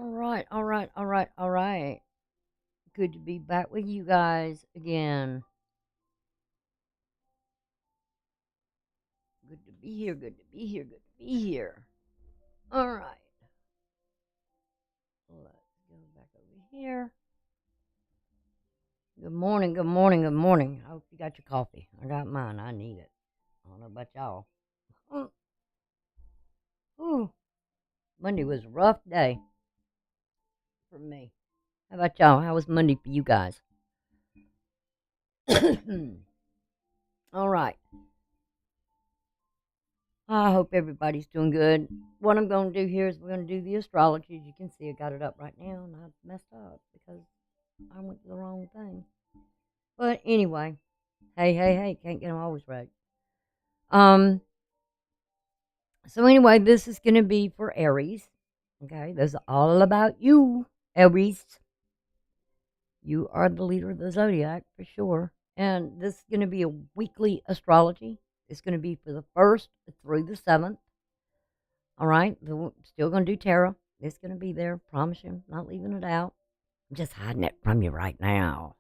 All right. Good to be back with you guys again. Good to be here. Good to be here. Good to be here. All right. Let's go back over here. Good morning. Good morning. Good morning. I hope you got your coffee. I got mine. I need it. I don't know about y'all. Mm, Ooh, Monday was a rough day for me. How about y'all? How was Monday for you guys? All right. I hope everybody's doing good. What I'm going to do here is we're going to do the astrology. As you can see, I got it up right now, and I messed up because I went to the wrong thing. But anyway, hey, can't get them always right. Um. So anyway, this is going to be for Aries. Okay, this is all about you, Aries. You are the leader of the zodiac for sure, and this is going to be a weekly astrology. It's going to be for the 1st through the 7th. All right, still going to do tarot. It's going to be there. Promise you, not leaving it out. I'm just hiding it from you right now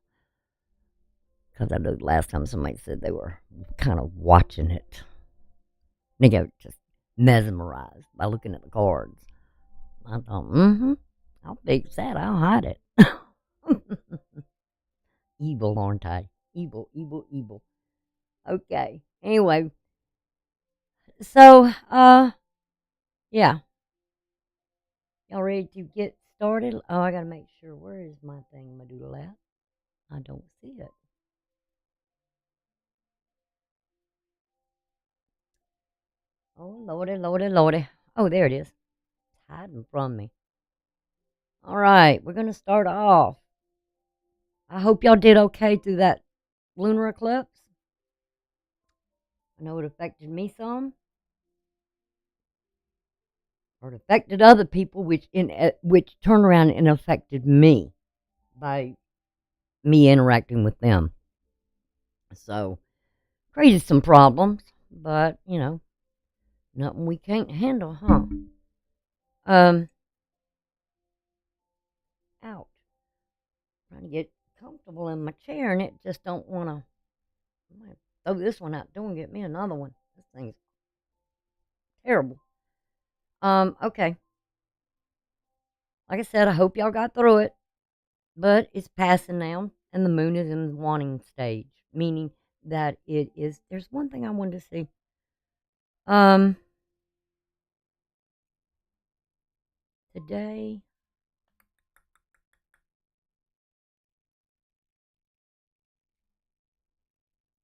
because I know the last time somebody said they were kind of watching it. They go just mesmerized by looking at the cards. I thought, I'll fix that. I'll hide it. Evil, aren't I? Evil, evil, evil. Okay. Anyway, so yeah. Y'all ready to get started? Oh, I gotta make sure. Where is my thing, Medulla at? I don't see it. Oh, lordy, lordy, lordy. Oh, there it is. It's hiding from me. All right, we're gonna start off. I hope y'all did okay through that lunar eclipse. I know it affected me some, or it affected other people, which turned around and affected me by me interacting with them. So created some problems, but nothing we can't handle, huh? Um, ouch. Trying to get comfortable in my chair, and it just don't want to. I might throw this one out. Don't get me another one. This thing's terrible. Okay. Like I said, I hope y'all got through it, but it's passing now, and the moon is in the waning stage, meaning that it is. There's one thing I wanted to see. Um, Today.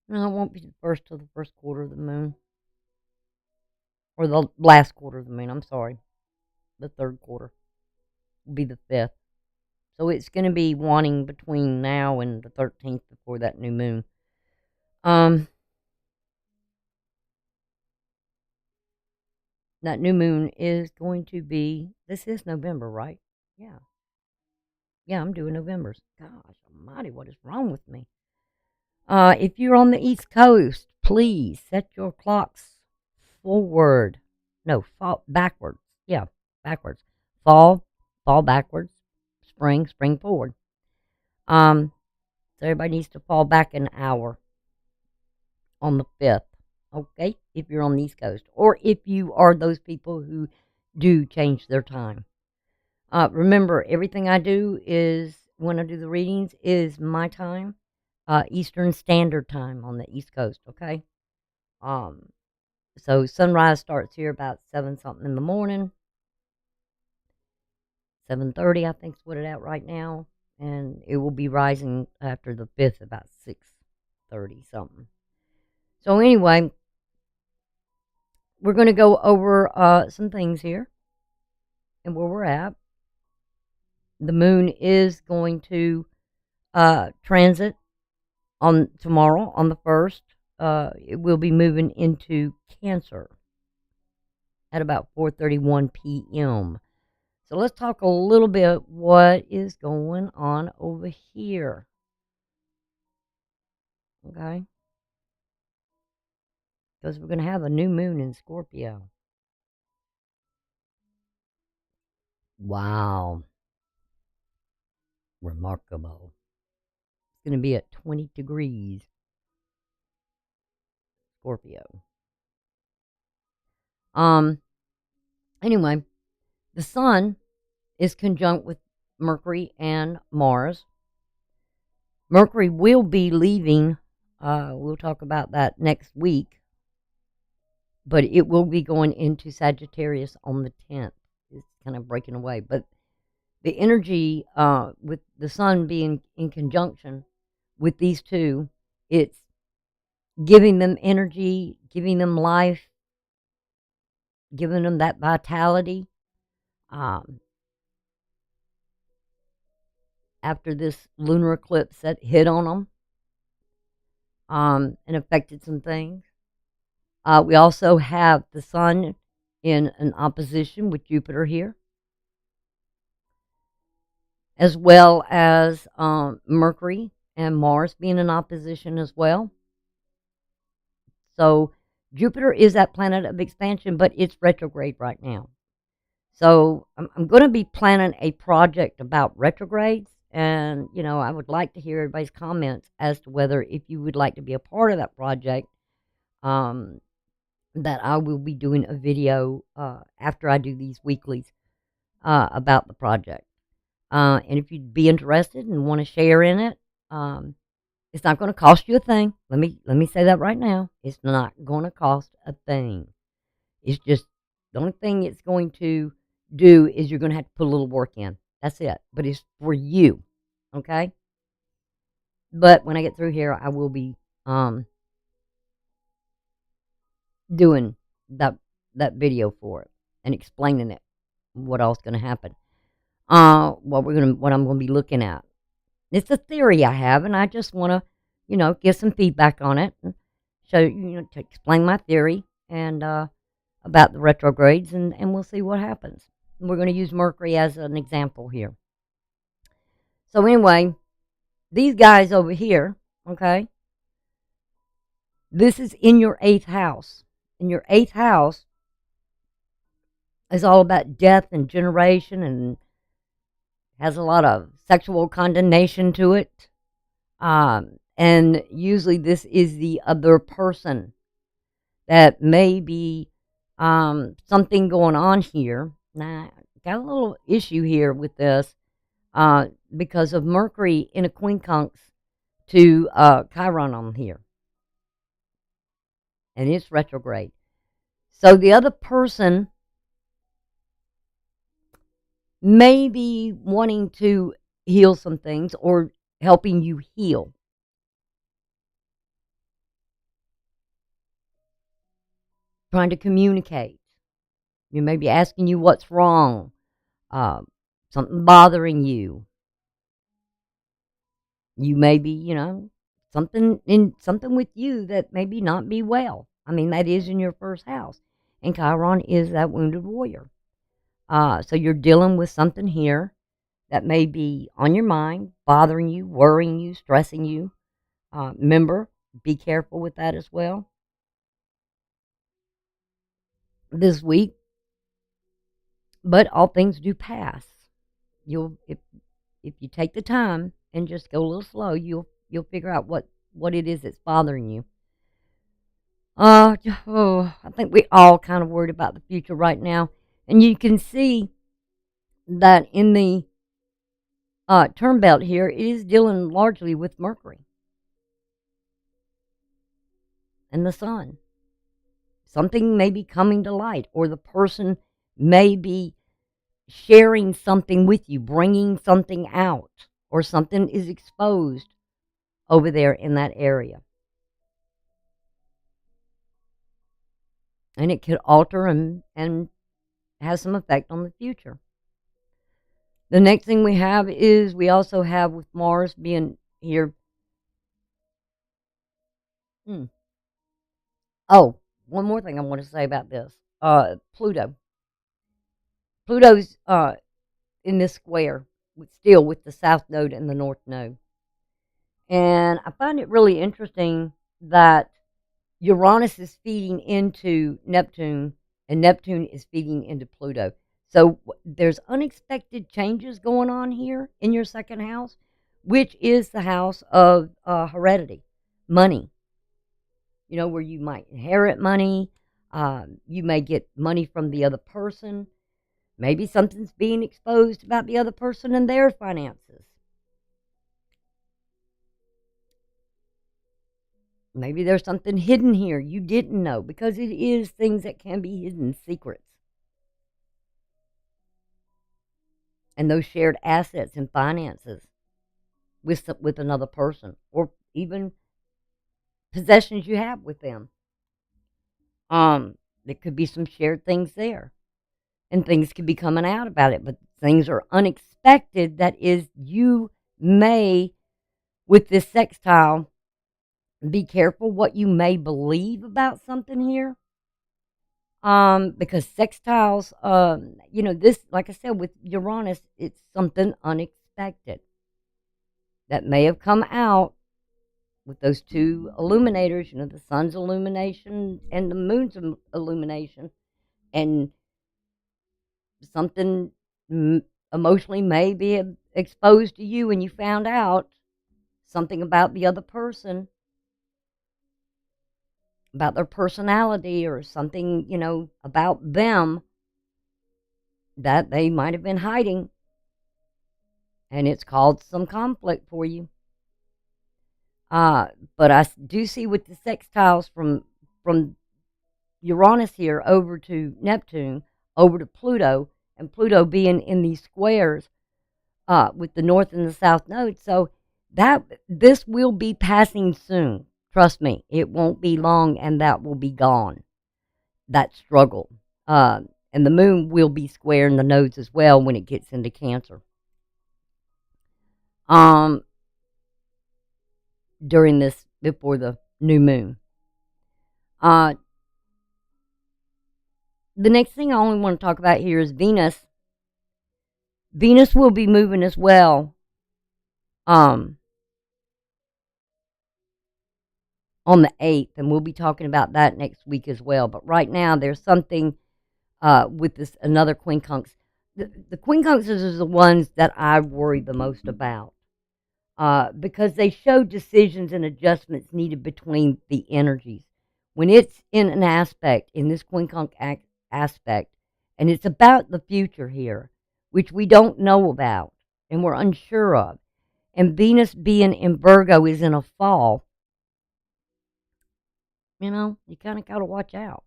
No, it won't be the first till the first quarter of the moon, or the last quarter of the moon. I'm sorry, the third quarter will be the 5th. So it's going to be wanting between now and the 13th before that new moon. Um, that new moon is going to be. This is November, right? Yeah, yeah. I'm doing November's. Gosh Almighty, what is wrong with me? If you're on the East Coast, please set your clocks forward. No, fall backwards. Yeah, backwards. Fall, fall backwards. Spring forward. Um, so everybody needs to fall back an hour on the 5th. Okay, if you're on the East Coast, or if you are those people who do change their time. Remember, everything I do is when I do the readings is my time, Eastern Standard Time on the East Coast. Okay. Um, so sunrise starts here about 7 something in the morning, 7:30 I think is what it's at right now, and it will be rising after the 5th about 6:30 something. So anyway, we're going to go over some things here and where we're at. The moon is going to transit on tomorrow on the 1st. It will be moving into Cancer at about 4:31 p.m. So let's talk a little bit what is going on over here. Okay? Because we're going to have a new moon in Scorpio. Wow. Remarkable. It's going to be at 20 degrees, Scorpio. Anyway, the sun is conjunct with Mercury and Mars. Mercury will be leaving. We'll talk about that next week. But it will be going into Sagittarius on the 10th. It's kind of breaking away. But the energy with the sun being in conjunction with these two, it's giving them energy, giving them life, giving them that vitality. After this lunar eclipse that hit on them and affected some things. We also have the sun in an opposition with Jupiter here, as well as Mercury and Mars being in opposition as well. So Jupiter is that planet of expansion, but it's retrograde right now. So I'm going to be planning a project about retrogrades, and I would like to hear everybody's comments as to whether if you would like to be a part of that project. That I will be doing a video after I do these weeklies about the project. And if you'd be interested and want to share in it, it's not going to cost you a thing. Let me say that right now. It's not going to cost a thing. It's just the only thing it's going to do is you're going to have to put a little work in. That's it. But it's for you, okay? But when I get through here, I will be doing that video for it and explaining it, what all's going to happen. What I'm going to be looking at. It's a theory I have, and I just want to, get some feedback on it and show to explain my theory and about the retrogrades, and we'll see what happens. And we're going to use Mercury as an example here. So anyway, these guys over here, okay, this is in your 8th house. In your 8th house is all about death and generation and has a lot of sexual condemnation to it. And usually this is the other person that may be something going on here. Now, got a little issue here with this because of Mercury in a quincunx to Chiron on here. And it's retrograde. So the other person may be wanting to heal some things or helping you heal. Trying to communicate. You may be asking you what's wrong. Something bothering you. You may be, something with you that maybe not be well. I mean, that is in your 1st house. And Chiron is that wounded warrior. So you're dealing with something here that may be on your mind, bothering you, worrying you, stressing you. Remember, be careful with that as well. This week, but all things do pass. If you take the time and just go a little slow, you'll figure out what it is that's bothering you. I think we all kind of worried about the future right now, and you can see that in the term belt here, it is dealing largely with Mercury and the sun. Something may be coming to light, or the person may be sharing something with you, bringing something out, or something is exposed over there in that area. And it could alter and has some effect on the future. The next thing we have is we also have with Mars being here. Oh, one more thing I want to say about this. Pluto. Pluto's in this square, still with the south node and the north node. And I find it really interesting that Uranus is feeding into Neptune, and Neptune is feeding into Pluto. So there's unexpected changes going on here in your second house, which is the house of heredity, money. Where you might inherit money. You may get money from the other person. Maybe something's being exposed about the other person and their finances. Maybe there's something hidden here you didn't know, because it is things that can be hidden, secrets. And those shared assets and finances with another person, or even possessions you have with them. There could be some shared things there, and things could be coming out about it, but things are unexpected. That is, you may, with this sextile, be careful what you may believe about something here. Because sextiles, this, like I said, with Uranus, it's something unexpected that may have come out with those two illuminators, the sun's illumination and the moon's illumination, and something emotionally may be exposed to you, and you found out something about the other person, about their personality, or something, about them that they might have been hiding, and it's caused some conflict for you. But I do see with the sextiles from Uranus here over to Neptune, over to Pluto, and Pluto being in these squares with the north and the south nodes. So that this will be passing soon. Trust me, it won't be long, and that will be gone. That struggle. And the moon will be squaring the nodes as well when it gets into Cancer. During this, before the new moon. The next thing I only want to talk about here is Venus. Venus will be moving as well. On the 8th, and we'll be talking about that next week as well. But right now, there's something with this another quincunx. The quincunxes are the ones that I worry the most about, because they show decisions and adjustments needed between the energies. When it's in an aspect, in this quincunx aspect, and it's about the future here, which we don't know about and we're unsure of, and Venus being in Virgo is in a fall, you kind of got to watch out.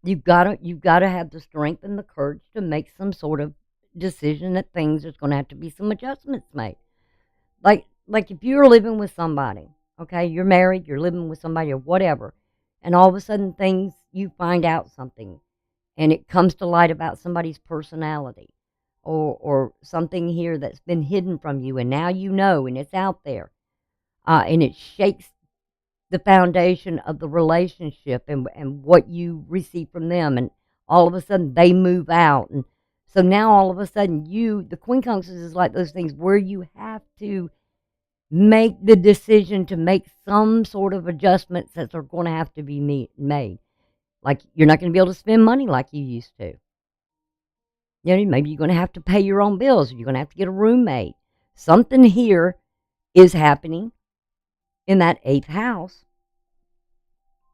You've got to have the strength and the courage to make some sort of decision that there's going to have to be some adjustments made. Like if you're living with somebody, okay, you're married, you're living with somebody or whatever, and all of a sudden you find out something, and it comes to light about somebody's personality, or something here that's been hidden from you, and now you know, and it's out there, and it shakes the foundation of the relationship and what you receive from them, and all of a sudden they move out, and so now all of a sudden the quincunxes is like those things where you have to make the decision to make some sort of adjustments that are going to have to be made. Like, you're not going to be able to spend money like you used to. Maybe you're going to have to pay your own bills, or you're going to have to get a roommate. Something here is happening in that 8th house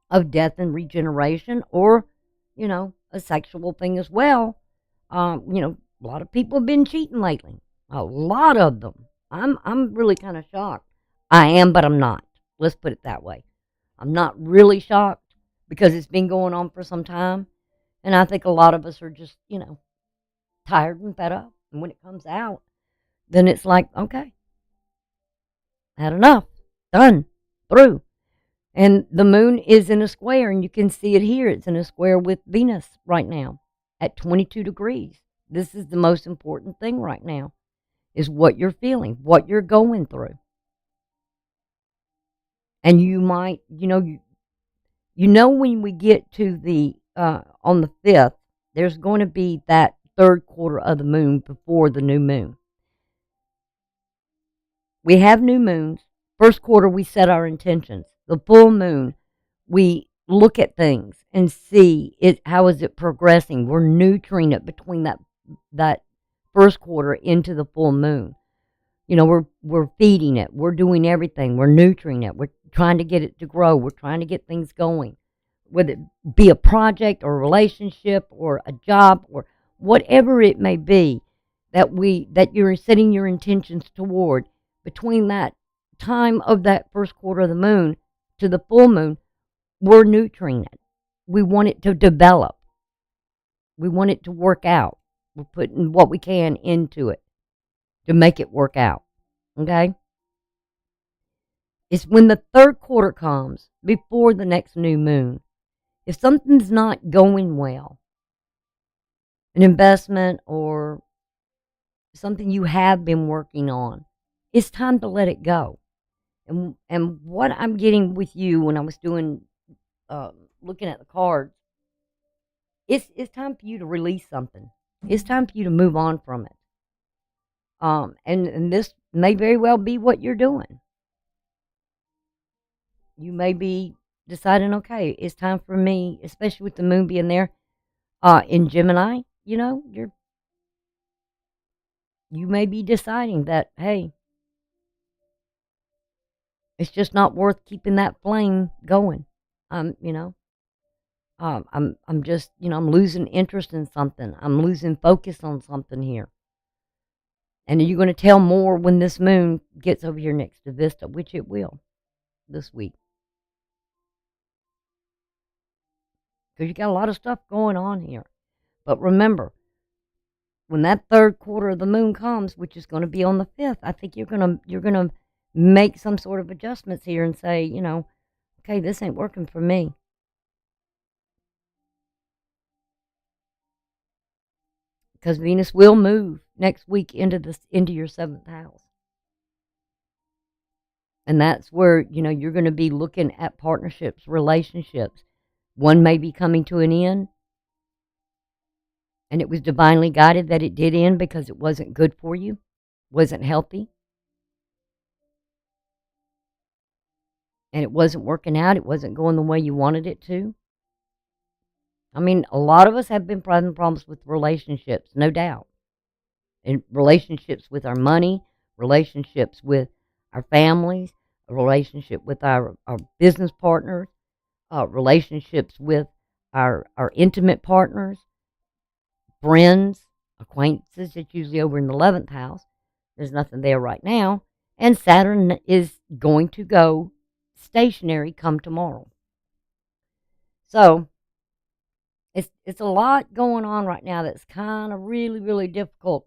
of death and regeneration, or, a sexual thing as well. A lot of people have been cheating lately. A lot of them. I'm really kind of shocked. I am, but I'm not. Let's put it that way. I'm not really shocked because it's been going on for some time. And I think a lot of us are just, tired and fed up. And when it comes out, then it's like, okay, had enough. Done. Through. And the moon is in a square, and you can see it here. It's in a square with Venus right now at 22 degrees. This is the most important thing right now, is what you're feeling, what you're going through. And you might, when we get to the, on the 5th, there's going to be that 3rd quarter of the moon before the new moon. We have new moons. 1st quarter, we set our intentions. The full moon, we look at things and see it. How is it progressing? We're nurturing it between that first quarter into the full moon. We're feeding it. We're doing everything. We're nurturing it. We're trying to get it to grow. We're trying to get things going, whether it be a project or a relationship or a job or whatever it may be that you're setting your intentions toward. Between that time of that first quarter of the moon to the full moon, we're nurturing it. We want it to develop. We want it to work out. We're putting what we can into it to make it work out. Okay? It's when the third quarter comes before the next new moon. If something's not going well, an investment or something you have been working on, it's time to let it go. And what I'm getting with you when I was doing looking at the cards, it's time for you to release something. It's time for you to move on from it. And this may very well be what you're doing. You may be deciding, okay, it's time for me, especially with the moon being there in Gemini. You may be deciding that, hey, it's just not worth keeping that flame going. I'm just, I'm losing interest in something. I'm losing focus on something here. And you're going to tell more when this moon gets over here next to Vista, which it will this week. Because you got a lot of stuff going on here. But remember, when that third quarter of the moon comes, which is going to be on the 5th, I think you're gonna make some sort of adjustments here and say, okay, this ain't working for me. Because Venus will move next week into your 7th house. And that's where, you're going to be looking at partnerships, relationships. One may be coming to an end. And it was divinely guided that it did end because it wasn't good for you, wasn't healthy. And it wasn't working out. It wasn't going the way you wanted it to. I mean, a lot of us have been having problems with relationships, no doubt. And relationships with our money, relationships with our families, a relationship with our business partners, relationships with our intimate partners, friends, acquaintances. It's usually over in the 11th house. There's nothing there right now. And Saturn is going to go stationary come tomorrow. So it's a lot going on right now that's kind of really, really difficult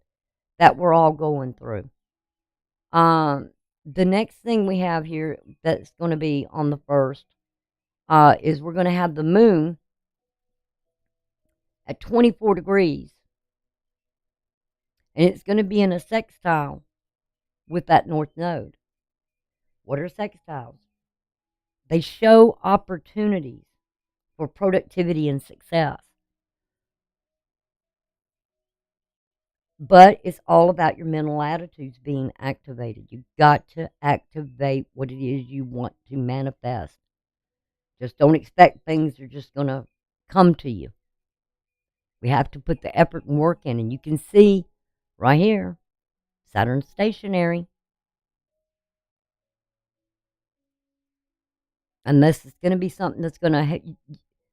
that we're all going through. The next thing we have here that's going to be on the 1st is we're going to have the moon at 24 degrees. And it's going to be in a sextile with that north node. What are sextiles? They show opportunities for productivity and success. But it's all about your mental attitudes being activated. You've got to activate what it is you want to manifest. Just don't expect things are just going to come to you. We have to put the effort and work in. And you can see right here, Saturn stationary. And this is going to be something that's going to,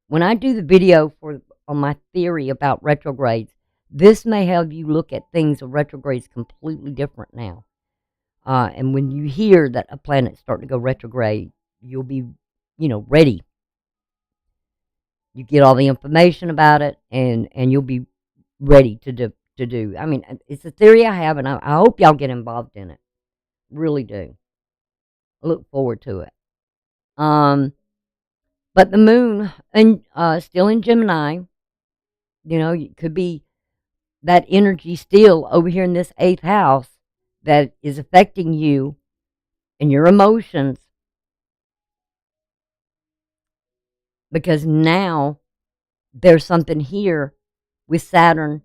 when I do the video on my theory about retrogrades, this may help you look at things of retrogrades completely different now. And when you hear that a planet's starting to go retrograde, you'll be, ready. You get all the information about it, and you'll be ready to do. I mean, it's a theory I have, and I hope y'all get involved in it. Really do. I look forward to it. But the moon, and still in Gemini, it could be that energy still over here in this 8th house that is affecting you and your emotions. Because now there's something here with Saturn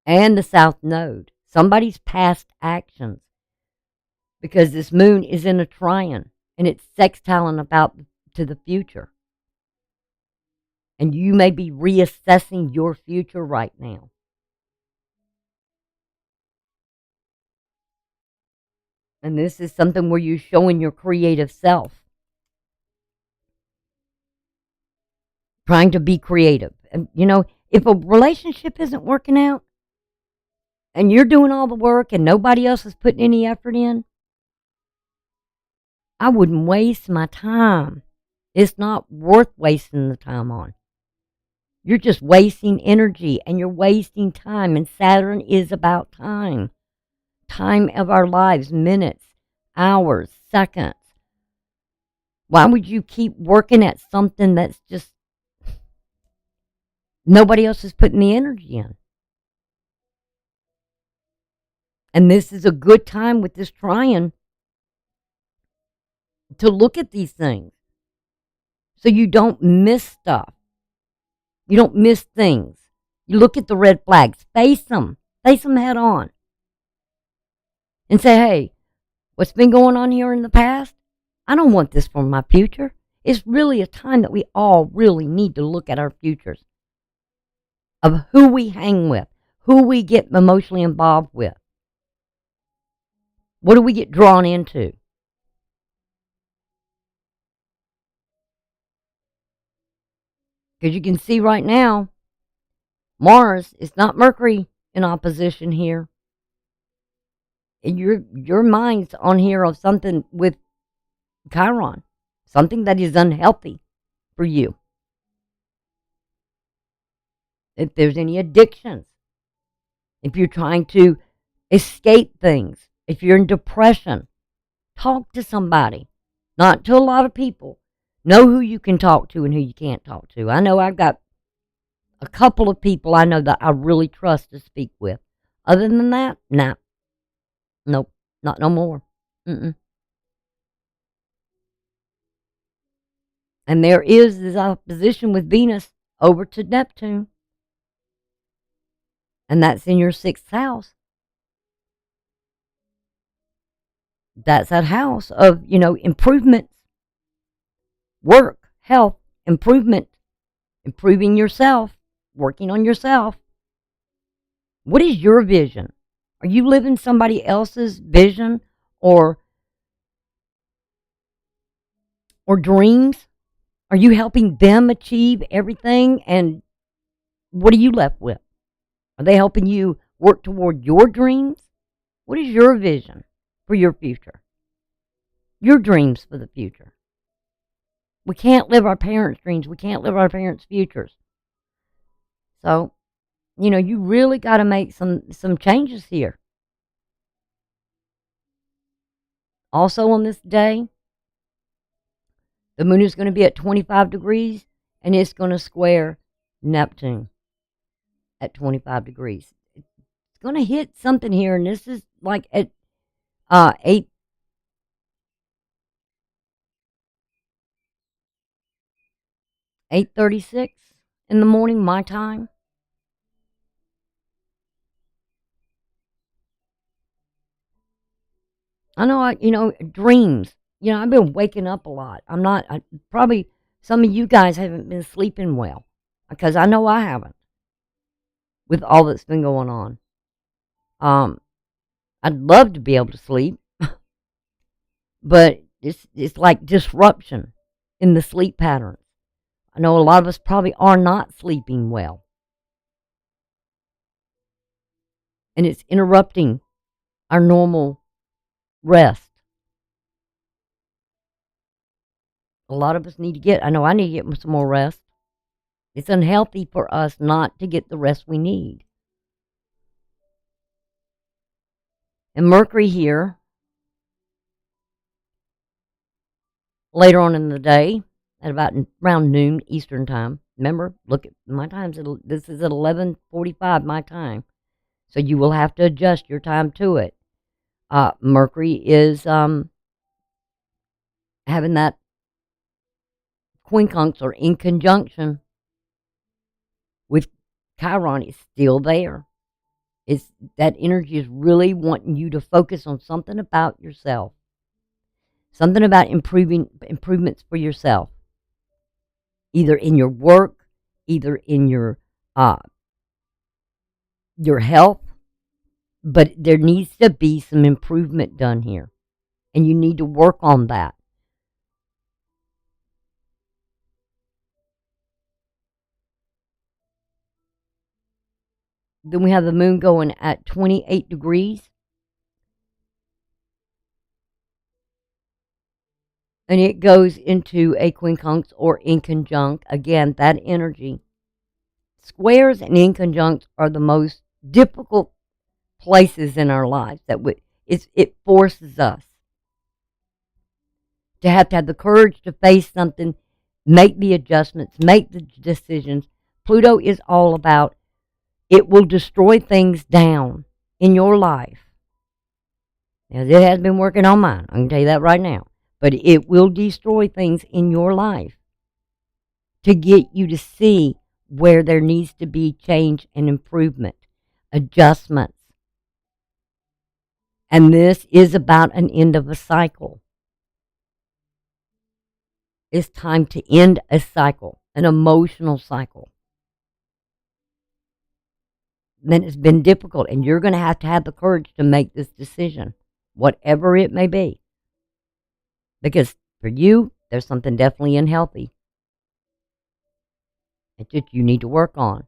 and the South Node. Somebody's past actions. Because this moon is in a trine. and it's sextiling about to the future. And you may be reassessing your future right now. And this is something where you're showing your creative self. Trying to be creative. And, if a relationship isn't working out and you're doing all the work and nobody else is putting any effort in, I wouldn't waste my time. It's not worth wasting the time on. You're just wasting energy and you're wasting time. And Saturn is about time. Time of our lives, minutes, hours, seconds. Why would you keep working at something that's just nobody else is putting the energy in? And this is a good time with this trine to look at these things so you don't miss stuff. You don't miss things. You look at the red flags, face them head on, and say, hey, what's been going on here in the past? I don't want this for my future. It's really a time that we all really need to look at our futures of who we hang with, who we get emotionally involved with. What do we get drawn into? Because you can see right now, Mars is not Mercury in opposition here. And your mind's on here of something with Chiron, something that is unhealthy for you. If there's any addictions, if you're trying to escape things, if you're in depression, talk to somebody, not to a lot of people. Know who you can talk to and who you can't talk to. I know I've got a couple of people I know that I really trust to speak with. Other than that, nah. Nope, not no more. Mm-mm. And there is this opposition with Venus over to Neptune. And that's in your 6th house. That's that house of, improvements, work, health, improvement, improving yourself, working on yourself. What is your vision? Are you living somebody else's vision or dreams? Are you helping them achieve everything? And what are you left with? Are they helping you work toward your dreams? What is your vision for your future? Your dreams for the future. We can't live our parents' dreams. We can't live our parents' futures. So, you really got to make some changes here. Also on this day, the moon is going to be at 25 degrees and it's going to square Neptune at 25 degrees. It's going to hit something here, and this is like at 8:36 in the morning, my time. I know, dreams. I've been waking up a lot. Probably some of you guys haven't been sleeping well because I know I haven't with all that's been going on. I'd love to be able to sleep, but it's like disruption in the sleep patterns. I know a lot of us probably are not sleeping well. And it's interrupting our normal rest. A lot of us I know I need to get some more rest. It's unhealthy for us not to get the rest we need. And Mercury here, later on in the day, at about around noon Eastern time. Remember, look at my times. This is at 11:45 my time. So you will have to adjust your time to it. Mercury is having that quincunx or in conjunction with Chiron is still there. That energy is really wanting you to focus on something about yourself. Something about improvements for yourself, either in your work, either in your health, but there needs to be some improvement done here, and you need to work on that. Then we have the moon going at 28 degrees, and it goes into a quincunx or inconjunct. Again, that energy. Squares and inconjuncts are the most difficult places in our lives that it forces us to have the courage to face something, make the adjustments, make the decisions. Pluto is all about, it will destroy things down in your life. Now, it has been working on mine, I can tell you that right now. But it will destroy things in your life to get you to see where there needs to be change and improvement, adjustments. And this is about an end of a cycle. It's time to end a cycle, an emotional cycle. Then it's been difficult, and you're going to have the courage to make this decision, whatever it may be. Because for you, there's something definitely unhealthy that you need to work on.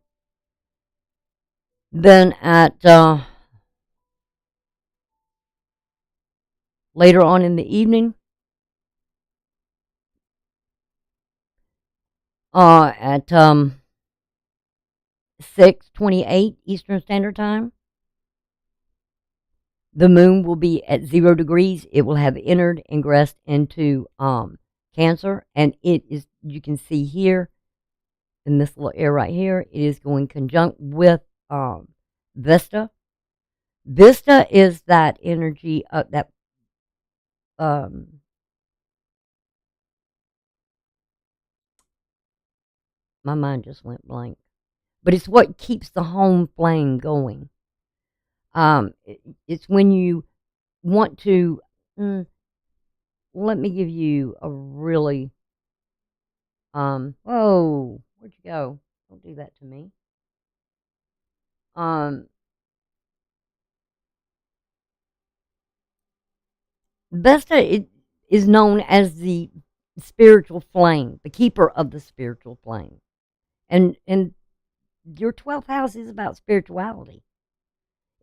Then at later on in the evening, at 6:28 Eastern Standard Time, the moon will be at 0 degrees. It will have entered, ingressed into Cancer, and it is, you can see here in this little area right here, it is going conjunct with Vesta. Vesta is that energy of that my mind just went blank. But it's what keeps the home flame going. It's when you want to. Let me give you a really. Whoa, where'd you go? Don't do that to me. Vesta is known as the spiritual flame, the keeper of the spiritual flame, and your 12th house is about spirituality.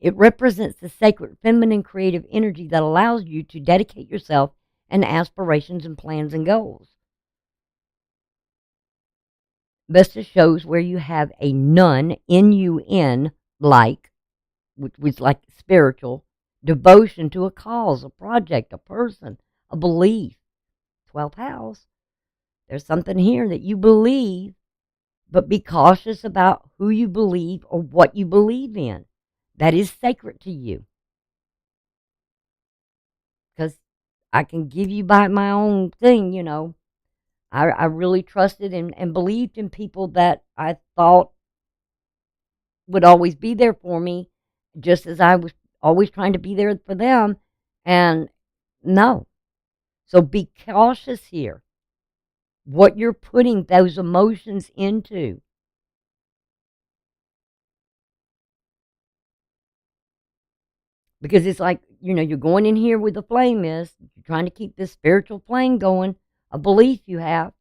It represents the sacred feminine creative energy that allows you to dedicate yourself and aspirations and plans and goals. Vesta shows where you have a nun, N-U-N, like, which was like spiritual, devotion to a cause, a project, a person, a belief. 12th house. There's something here that you believe, but be cautious about who you believe or what you believe in. That is sacred to you. Because I can give you by my own thing, you know. I really trusted and believed in people that I thought would always be there for me, just as I was always trying to be there for them. And no. So be cautious here. What you're putting those emotions into. Because it's like, you know, you're going in here where the flame is. You're trying to keep this spiritual flame going, a belief you have.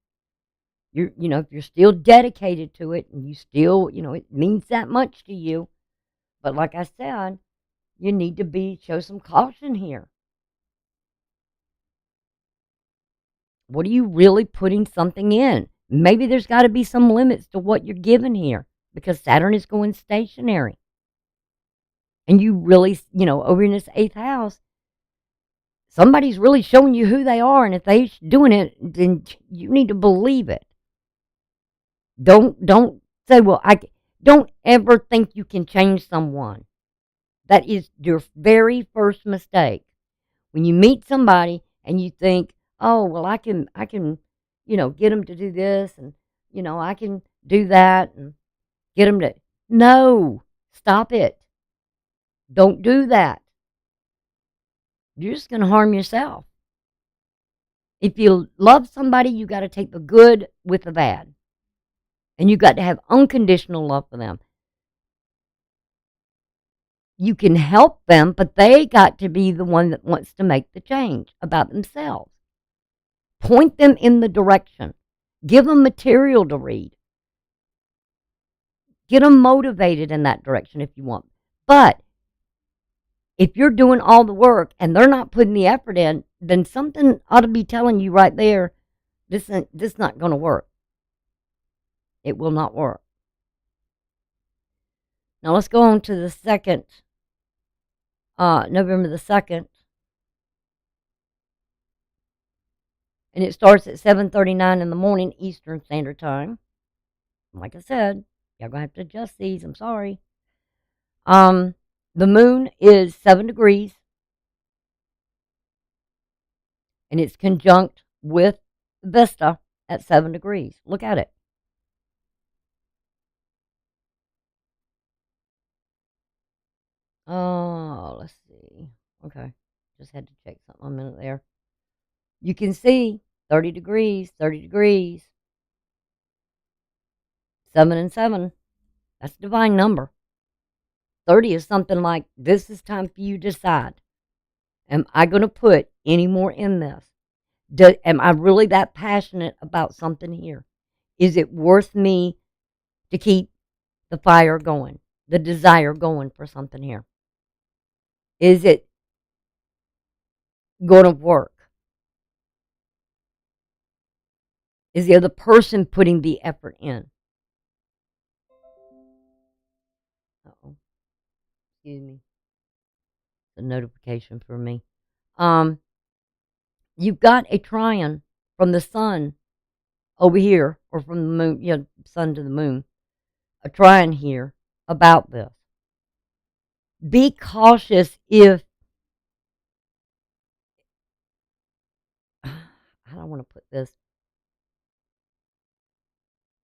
You know, if you're still dedicated to it and you still, you know, it means that much to you. But like I said, you need to show some caution here. What are you really putting something in? Maybe there's got to be some limits to what you're giving here because Saturn is going stationary. And you really, you know, over in this 8th house, somebody's really showing you who they are. And if they're doing it, then you need to believe it. Don't say, well, don't ever think you can change someone. That is your very first mistake. When you meet somebody and you think, oh, well, I can, you know, get them to do this and, you know, I can do that and get them to, no, stop it. Don't do that. You're just going to harm yourself. If you love somebody, you got to take the good with the bad. And you got to have unconditional love for them. You can help them, but they got to be the one that wants to make the change about themselves. Point them in the direction. Give them material to read. Get them motivated in that direction if you want. But if you're doing all the work and they're not putting the effort in, then something ought to be telling you right there, this not going to work. It will not work. Now let's go on to the second, November the 2nd. And it starts at 7:39 in the morning Eastern Standard Time. Like I said, y'all gonna have to adjust these. I'm sorry. The moon is 7 degrees, and it's conjunct with Vesta at 7 degrees. Look at it. Oh, let's see. Okay, just had to check something a minute there. You can see 30 degrees, 30 degrees, 7 and 7. That's a divine number. 30 is something like, this is time for you to decide. Am I going to put any more in this? Am I really that passionate about something here? Is it worth me to keep the fire going, the desire going for something here? Is it going to work? Is the other person putting the effort in? Uh-oh. Excuse me. The notification for me. You've got a trine from the sun over here, or from the moon, sun to the moon. A trine here about this. Be cautious if, how do I want to put this?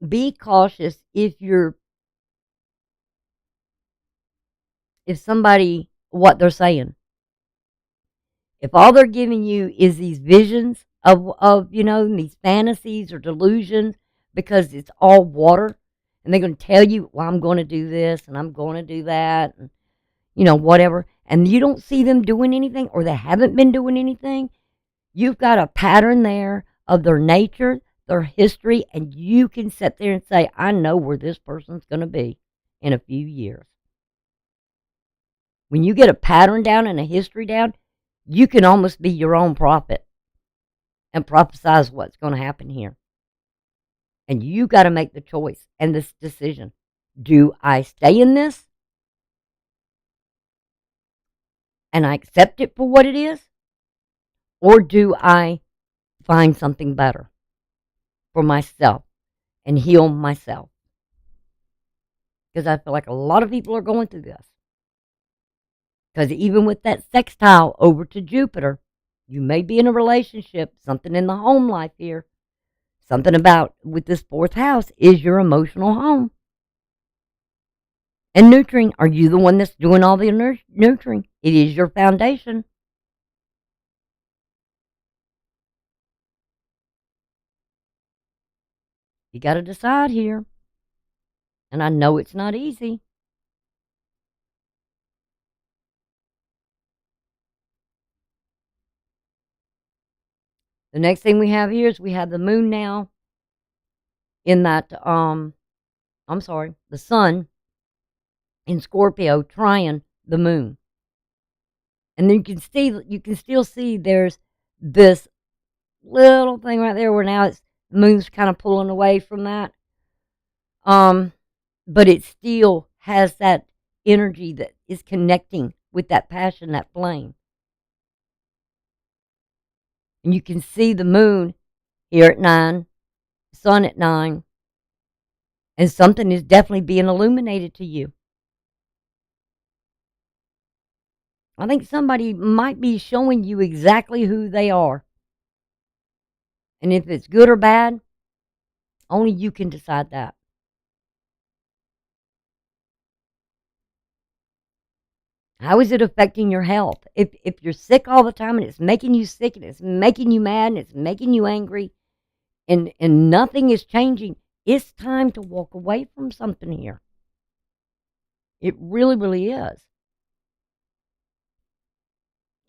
Be cautious if somebody, what they're saying. If all they're giving you is these visions of these fantasies or delusions, because it's all water, and they're going to tell you, well, I'm going to do this and I'm going to do that, and whatever, and you don't see them doing anything, or they haven't been doing anything, you've got a pattern there of their nature, their history, and you can sit there and say, I know where this person's going to be in a few years. When you get a pattern down and a history down, you can almost be your own prophet and prophesize what's going to happen here. And you got to make the choice and this decision. Do I stay in this and I accept it for what it is? Or do I find something better for myself and heal myself? Because I feel like a lot of people are going through this. Because even with that sextile over to Jupiter, you may be in a relationship, something in the home life here, something about with this fourth house is your emotional home. And nurturing, are you the one that's doing all the nurturing? It is your foundation. You got to decide here. And I know it's not easy. The next thing we have here is we have the moon now in that, the sun in Scorpio trying the moon. And then you can still see there's this little thing right there where now the moon's kind of pulling away from that. But it still has that energy that is connecting with that passion, that flame. And you can see the moon here at 9, sun at 9, and something is definitely being illuminated to you. I think somebody might be showing you exactly who they are. And if it's good or bad, only you can decide that. How is it affecting your health? If you're sick all the time and it's making you sick and it's making you mad and it's making you angry and nothing is changing, it's time to walk away from something here. It really, really is.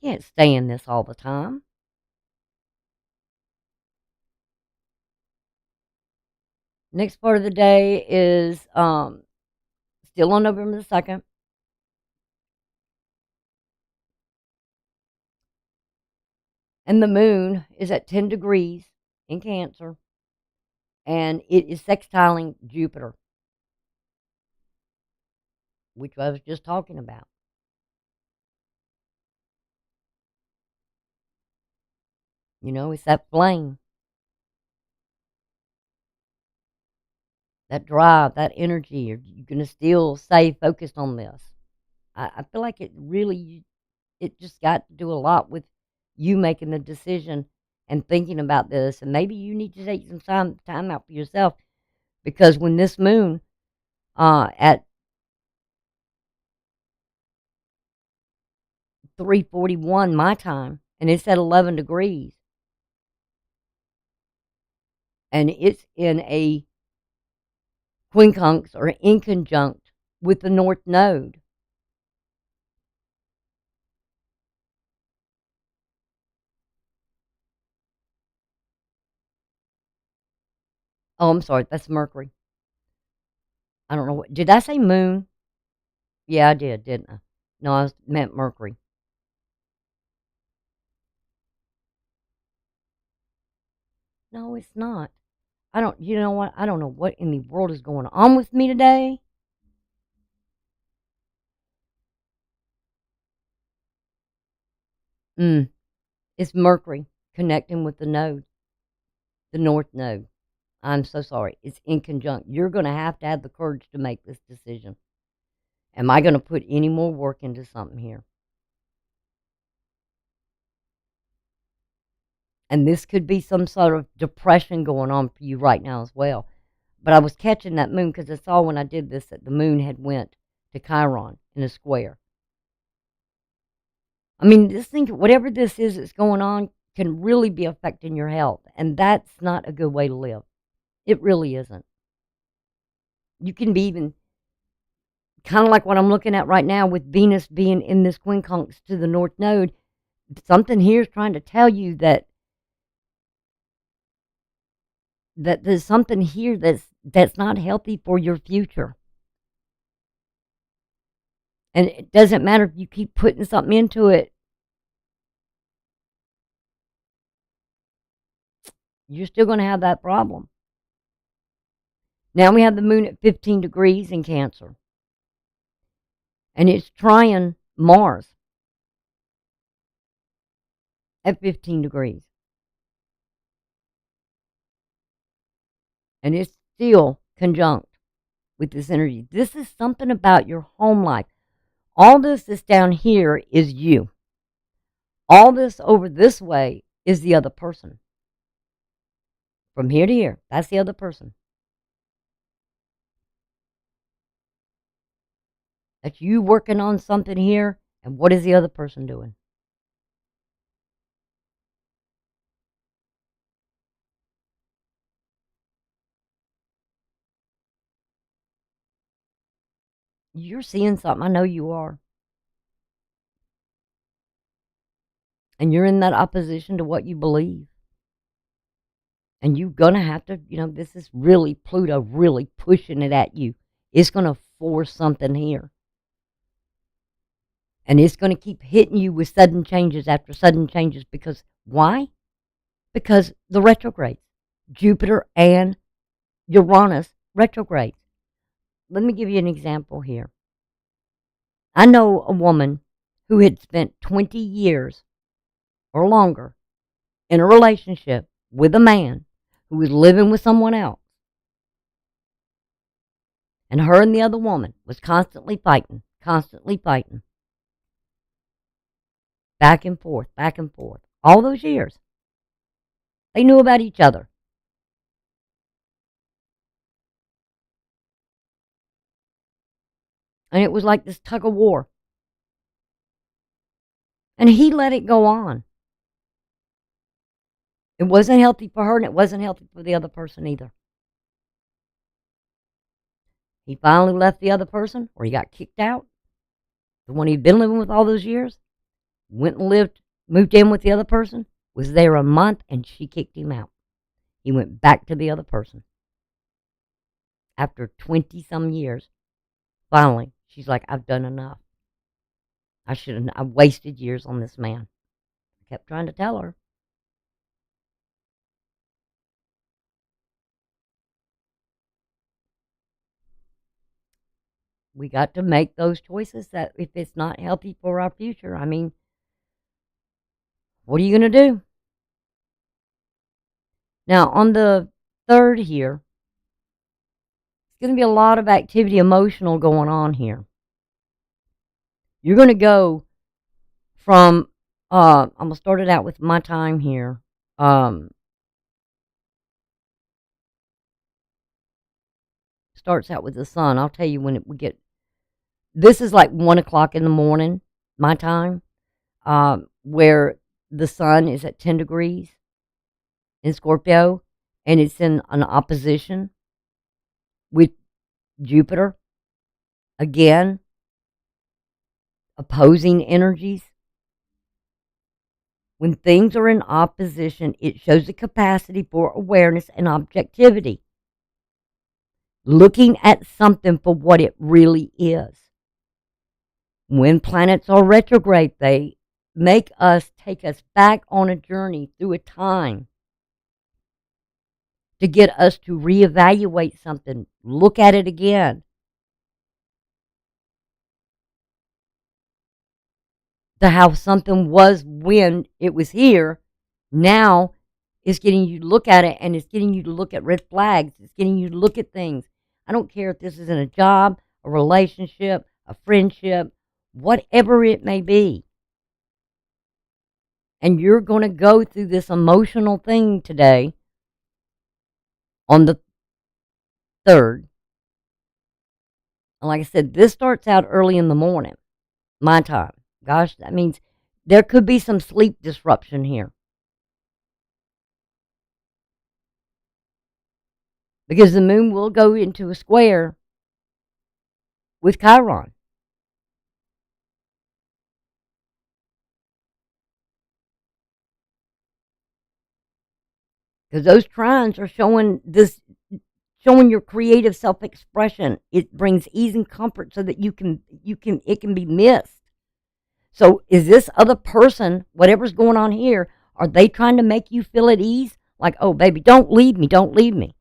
You can't stay in this all the time. Next part of the day is still on November the 2nd. And the moon is at 10 degrees in Cancer. And it is sextiling Jupiter, which I was just talking about. You know, it's that flame, that drive, that energy. Are you going to still stay focused on this? I feel like it just got to do a lot with you making the decision and thinking about this. And maybe you need to take some time out for yourself, because when this moon at 3:41 my time, and it's at 11 degrees, and it's in a quincunx or in conjunct with the North Node. Oh, I'm sorry, that's Mercury. I don't know what, did I say moon? Yeah, I did, didn't I? No, meant Mercury. No, it's not. You know what? I don't know what in the world is going on with me today. It's Mercury connecting with the node, the North Node. I'm so sorry. It's in conjunct. You're going to have the courage to make this decision. Am I going to put any more work into something here? And this could be some sort of depression going on for you right now as well. But I was catching that moon because I saw when I did this that the moon had went to Chiron in a square. I mean, this thing, whatever this is that's going on, can really be affecting your health. And that's not a good way to live. It really isn't. You can be even kind of like what I'm looking at right now with Venus being in this quincunx to the North Node. Something here is trying to tell you that there's something here that's not healthy for your future. And it doesn't matter if you keep putting something into it. You're still going to have that problem. Now we have the moon at 15 degrees in Cancer. And it's trying Mars at 15 degrees. And it's still conjunct with this energy. This is something about your home life. All this that's down here is you. All this over this way is the other person. From here to here, that's the other person. That's you working on something here, and what is the other person doing? You're seeing something. I know you are. And you're in that opposition to what you believe. And you're going to have to, this is really Pluto really pushing it at you. It's going to force something here. And it's going to keep hitting you with sudden changes after sudden changes. Because why? Because the retrogrades. Jupiter and Uranus retrogrades. Let me give you an example here. I know a woman who had spent 20 years or longer in a relationship with a man who was living with someone else. And her and the other woman was constantly fighting. Back and forth. All those years. They knew about each other. And it was like this tug of war. And he let it go on. It wasn't healthy for her, and it wasn't healthy for the other person either. He finally left the other person, or he got kicked out. The one he'd been living with all those years went and moved in with the other person, was there a month, and she kicked him out. He went back to the other person. After 20-some years, finally, she's like, I've done enough. I wasted years on this man. I kept trying to tell her. We got to make those choices that if it's not healthy for our future, I mean, what are you going to do? Now, on the 3rd here, it's going to be a lot of activity, emotional going on here. You're going to go from, I'm going to start it out with my time here. Starts out with the sun. I'll tell you when we get, this is like 1 o'clock in the morning, my time, where the sun is at 10 degrees in Scorpio, and it's in an opposition with Jupiter. Again, opposing energies. When things are in opposition, it shows the capacity for awareness and objectivity. Looking at something for what it really is. When planets are retrograde, they take us back on a journey through a time to get us to reevaluate something, look at it again. To how something was when it was here, now is getting you to look at it, and it's getting you to look at red flags. It's getting you to look at things. I don't care if this is in a job, a relationship, a friendship, whatever it may be. And you're going to go through this emotional thing today on the 3rd. And like I said, this starts out early in the morning, my time. Gosh, that means there could be some sleep disruption here. Because the moon will go into a square with Chiron. Because those trines are showing your creative self-expression. It brings ease and comfort so that it can be missed. So is this other person, whatever's going on here, are they trying to make you feel at ease? Like, oh, baby, don't leave me. Don't leave me.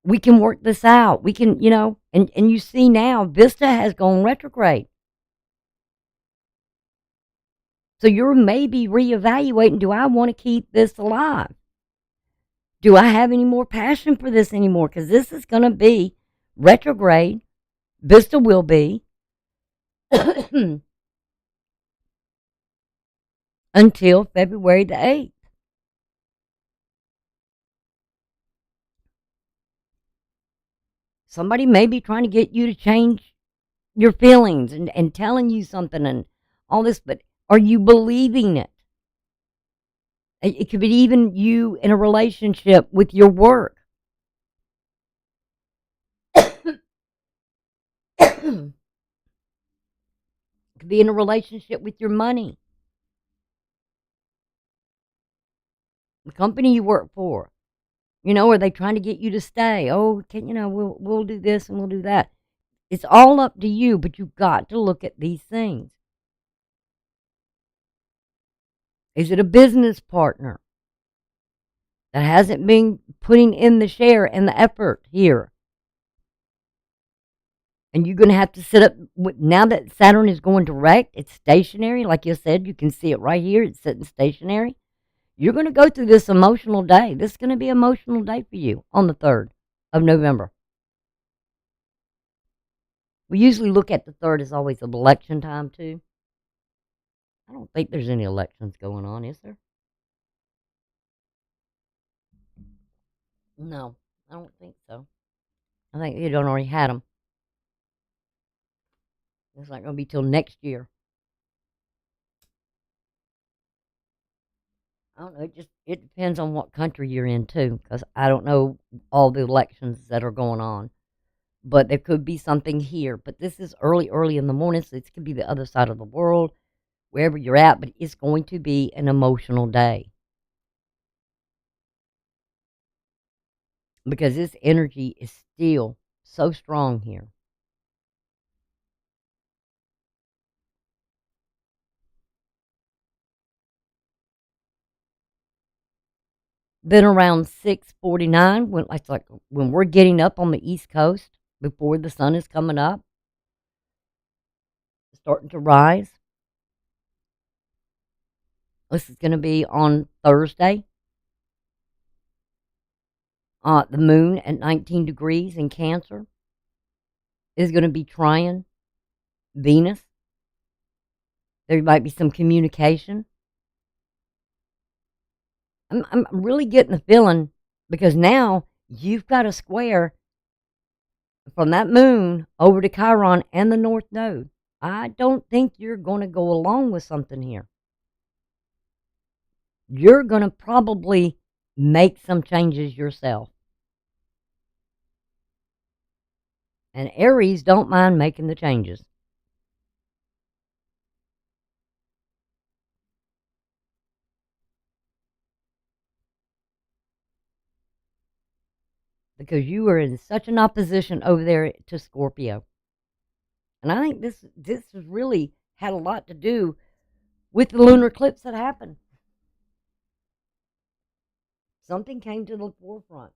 We can work this out. We can, and you see now, Vista has gone retrograde. So you're maybe reevaluating, do I want to keep this alive? Do I have any more passion for this anymore? Because this is going to be retrograde. Vista will be. Until February the 8th. Somebody may be trying to get you to change your feelings and telling you something and all this, but are you believing it? It could be even you in a relationship with your work. It could be in a relationship with your money. The company you work for. Are they trying to get you to stay? Oh, we'll do this and we'll do that. It's all up to you, but you've got to look at these things. Is it a business partner that hasn't been putting in the share and the effort here? And you're going to have to sit up, now that Saturn is going direct, it's stationary. Like you said, you can see it right here. It's sitting stationary. You're going to go through this emotional day. This is going to be an emotional day for you on the 3rd of November. We usually look at the 3rd as always election time, too. I don't think there's any elections going on, is there? No, I don't think so. I think you don't already had them. It's not going to be till next year. don't know. It depends on what country you're in too, because I don't know all the elections that are going on. But there could be something here. But this is early, early in the morning, so it could be the other side of the world, wherever you're at. But it's going to be an emotional day because this energy is still so strong here. Then around 6:49, when it's like when we're getting up on the East Coast before the sun is coming up, starting to rise. This is going to be on Thursday. The moon at 19 degrees in Cancer is going to be trying Venus. There might be some communication. I'm really getting the feeling because now you've got a square from that moon over to Chiron and the North Node. I don't think you're going to go along with something here. You're going to probably make some changes yourself. And Aries don't mind making the changes. Because you are in such an opposition over there to Scorpio. And I think this has really had a lot to do with the lunar eclipse that happened. Something came to the forefront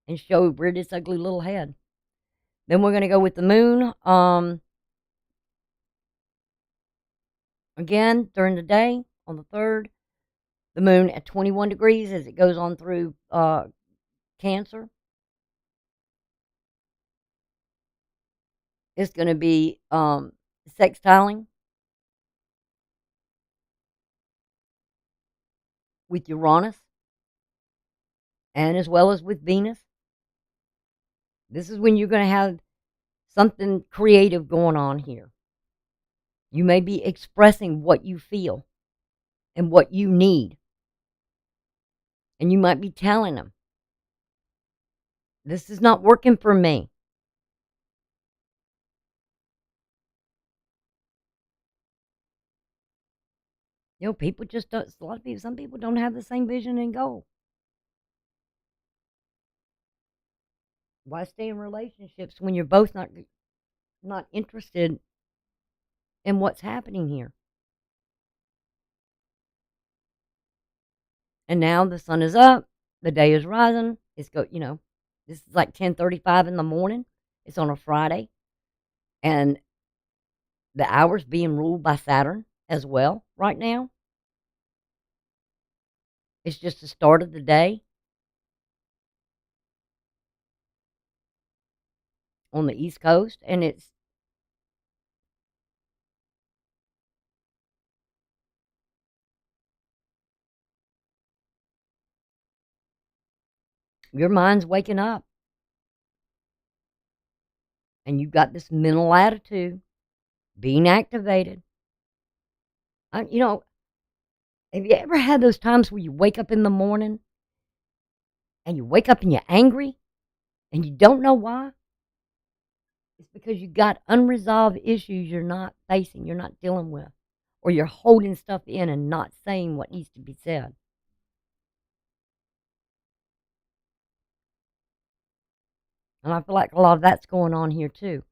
and showed reared its ugly little head. Then we're going to go with the moon. Again, during the day on the 3rd, the moon at 21 degrees as it goes on through Cancer. It's going to be sextiling with Uranus and as well as with Venus. This is when you're going to have something creative going on here. You may be expressing what you feel and what you need. And you might be telling them, this is not working for me. People just don't, a lot of people, some people don't have the same vision and goal. Why stay in relationships when you're both not interested in what's happening here? And now the sun is up, the day is rising. This is like 10:35 in the morning. It's on a Friday, and the hour's being ruled by Saturn as well right now. It's just the start of the day on the East Coast, and your mind's waking up, and you've got this mental attitude being activated. Have you ever had those times where you wake up in the morning and you wake up and you're angry and you don't know why? It's because you got unresolved issues you're not facing, you're not dealing with, or you're holding stuff in and not saying what needs to be said. And I feel like a lot of that's going on here too.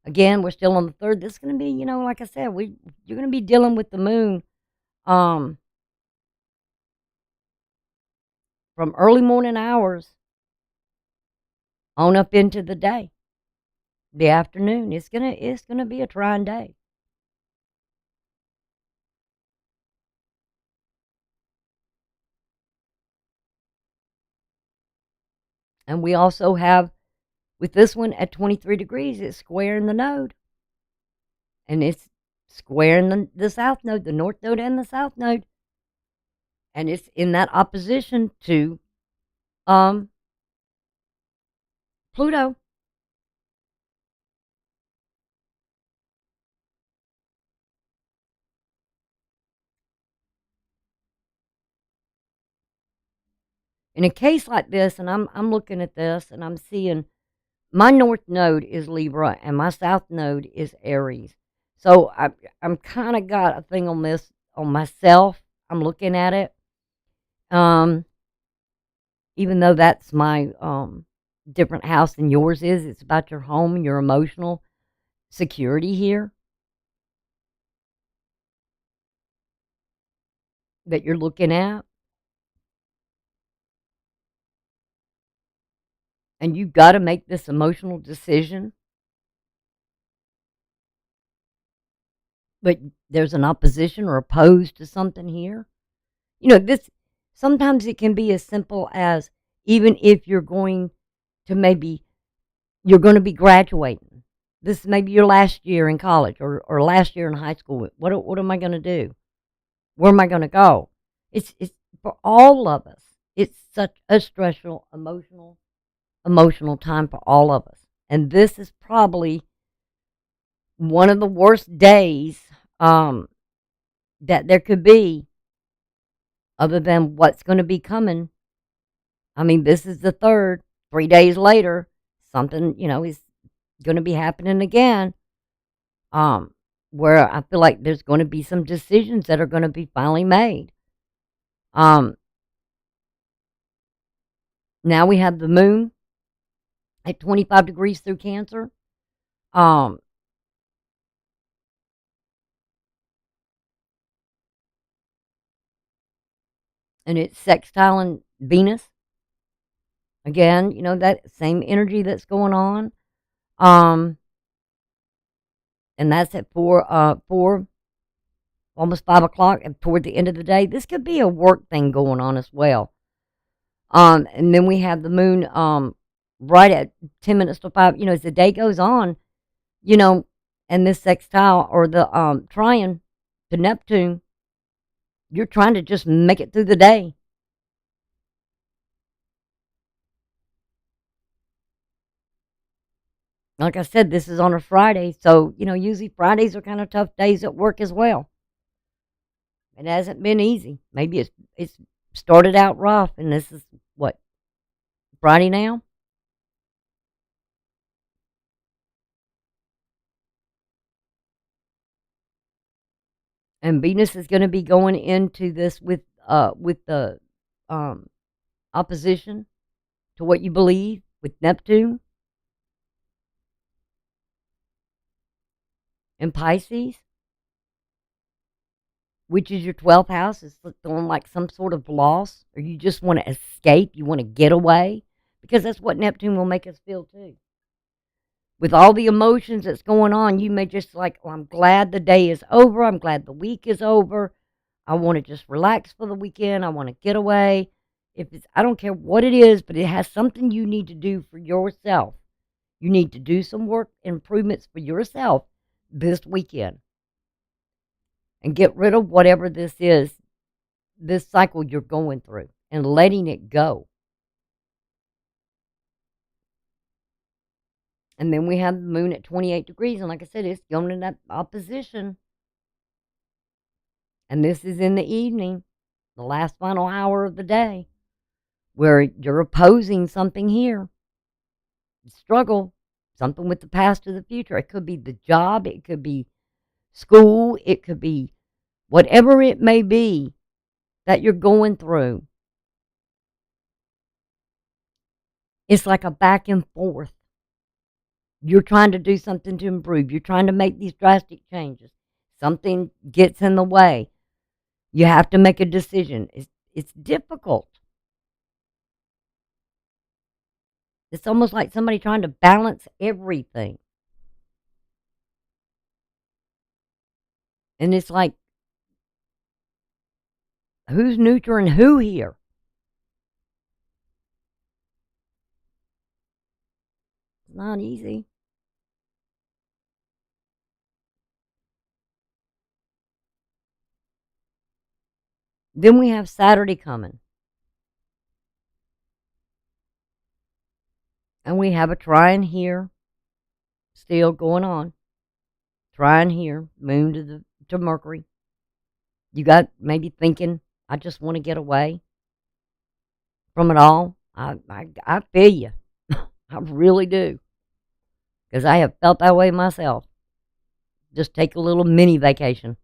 Again, we're still on the 3rd. This is going to be, like I said, you're going to be dealing with the moon from early morning hours on up into the day, the afternoon. It's gonna be a trying day. And we also have, with this one at 23 degrees, it's squaring the node. And it's squaring the south node, the north node and the south node. And it's in that opposition to Pluto. In a case like this, and I'm looking at this and I'm seeing my north node is Libra and my south node is Aries. So I'm kind of got a thing on this on myself. I'm looking at it. Um, even though that's my different house than yours is, it's about your home and your emotional security here that you're looking at. And you've got to make this emotional decision. But there's an opposition or opposed to something here. This sometimes it can be as simple as, even if you're going to maybe you're going to be graduating. This may be your last year in college or last year in high school. What am I going to do? Where am I going to go? It's for all of us. It's such a stressful, emotional time for all of us. And this is probably one of the worst days that there could be, other than what's going to be coming. I mean, this is the third. 3 days later, something, is going to be happening again. Where I feel like there's going to be some decisions that are going to be finally made. Now we have the moon at 25 degrees through Cancer. And it's sextiling Venus. Again, that same energy that's going on. And that's at 4, almost 5 o'clock, and toward the end of the day. This could be a work thing going on as well. And then we have the moon right at 10 minutes to 5. As the day goes on, and this sextile or the trine to Neptune, you're trying to just make it through the day. Like I said, this is on a Friday, so usually Fridays are kind of tough days at work as well. It hasn't been easy. Maybe it's started out rough, and this is what, Friday now. And Venus is going to be going into this with the um, opposition to what you believe with Neptune and Pisces, which is your 12th house. Is feeling like some sort of loss, or you just want to escape. You want to get away, because that's what Neptune will make us feel too. With all the emotions that's going on, you may just like, well, I'm glad the day is over. I'm glad the week is over. I want to just relax for the weekend. I want to get away. I don't care what it is, but it has something you need to do for yourself. You need to do some work improvements for yourself this weekend and get rid of whatever this is, this cycle you're going through, and letting it go. And then we have the moon at 28 degrees. And like I said, it's going in that opposition. And this is in the evening, the last final hour of the day, where you're opposing something here. Struggle, something with the past or the future. It could be the job. It could be school. It could be whatever it may be that you're going through. It's like a back and forth. You're trying to do something to improve. You're trying to make these drastic changes. Something gets in the way. You have to make a decision. It's difficult. It's almost like somebody trying to balance everything. And it's like, who's neutering who here? It's not easy. Then we have Saturday coming. And we have a trine here still going on. Trine here, moon to Mercury. You got maybe thinking, I just want to get away. from it all. I feel you. I really do. Because I have felt that way myself. Just take a little mini vacation.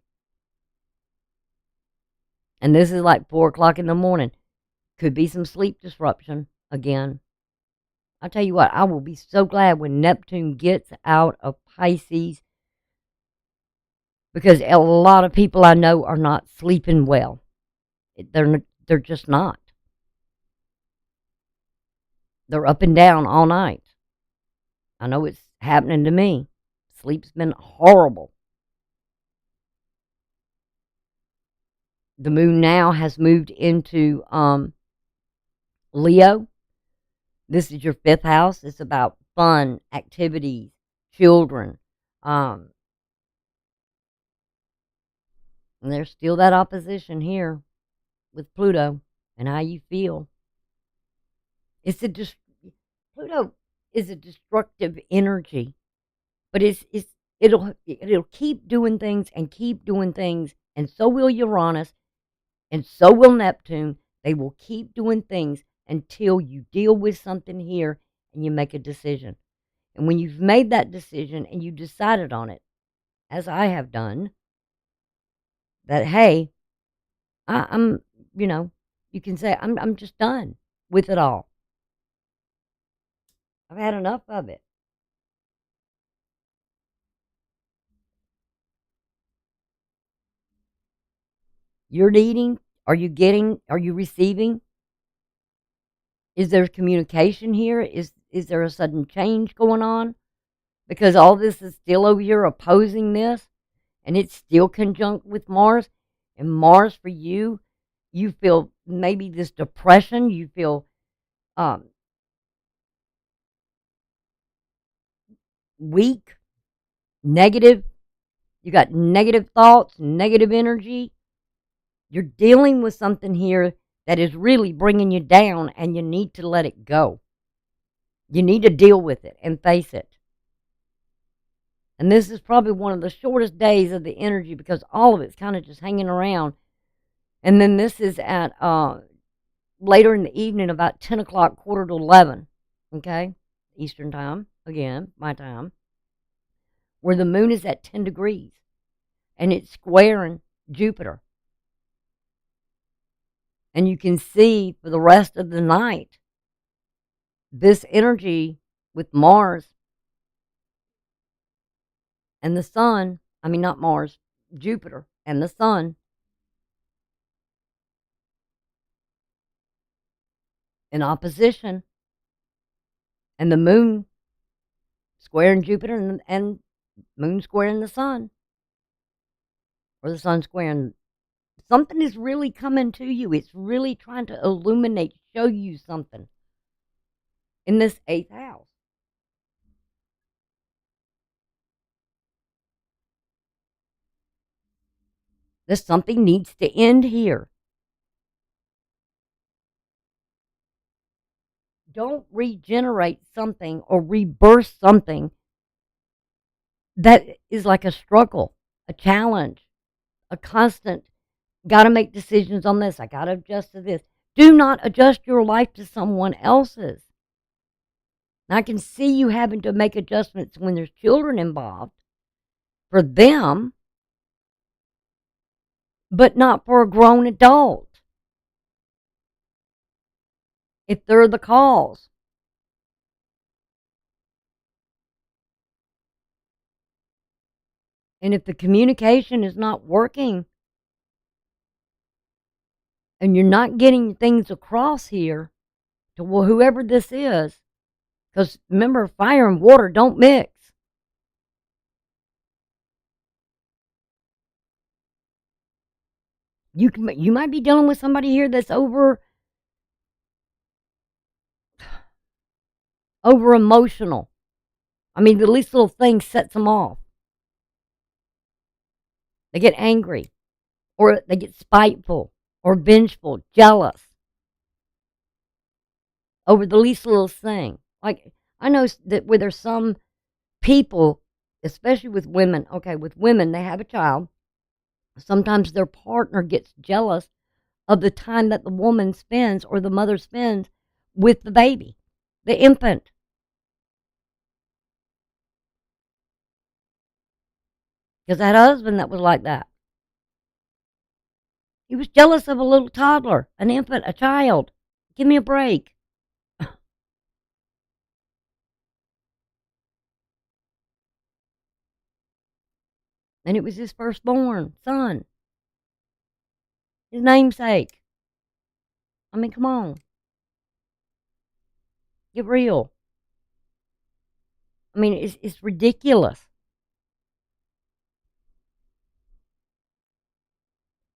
And this is like 4 o'clock in the morning. Could be some sleep disruption again. I tell you what, I will be so glad when Neptune gets out of Pisces, because a lot of people I know are not sleeping well. They're just not. They're up and down all night. I know it's happening to me. Sleep's been horrible. The moon now has moved into Leo. This is your 5th house. It's about fun, activities, children. And there's still that opposition here with Pluto and how you feel. Pluto is a destructive energy, but it'll keep doing things and keep doing things, and so will Uranus, and so will Neptune. They will keep doing things until you deal with something here and you make a decision. And when you've made that decision and you decided on it, as I have done, that hey, I'm you can say I'm just done with it all. I've had enough of it. You're needing, are you receiving? Is there communication here? Is there a sudden change going on? Because all this is still over here opposing this, and it's still conjunct with Mars. And Mars for you, you feel maybe this depression, you feel weak, negative. You got negative thoughts, negative energy. You're dealing with something here that is really bringing you down, and you need to let it go. You need to deal with it and face it. And this is probably one of the shortest days of the energy, because all of it's kind of just hanging around. And then this is at later in the evening, about 10 o'clock, quarter to 11, okay, Eastern time, again, my time, where the moon is at 10 degrees, and it's squaring Jupiter. And you can see for the rest of the night, this energy with Mars and the sun, not Mars, Jupiter and the sun, in opposition, and the moon squaring Jupiter and moon squaring the sun, or the sun squaring. Something is really coming to you. It's really trying to illuminate, show you something in this 8th house. That something needs to end here. Don't regenerate something or rebirth something that is like a struggle, a challenge, a constant, got to make decisions on this. I got to adjust to this. Do not adjust your life to someone else's. Now, I can see you having to make adjustments when there's children involved for them, but not for a grown adult. If they're the cause. And if the communication is not working, and you're not getting things across here to whoever this is, because remember, fire and water don't mix. You might be dealing with somebody here that's over emotional. The least little thing sets them off. They get angry, or they get spiteful, or vengeful, jealous over the least little thing. Like, I know that where there's some people, especially with women, okay, with women, they have a child. Sometimes their partner gets jealous of the time that the woman spends or the mother spends with the baby, the infant. Because I had a husband that was like that. He was jealous of a little toddler, an infant, a child. Give me a break. And it was his firstborn son, his namesake. I mean, come on. Get real. I mean, it's ridiculous.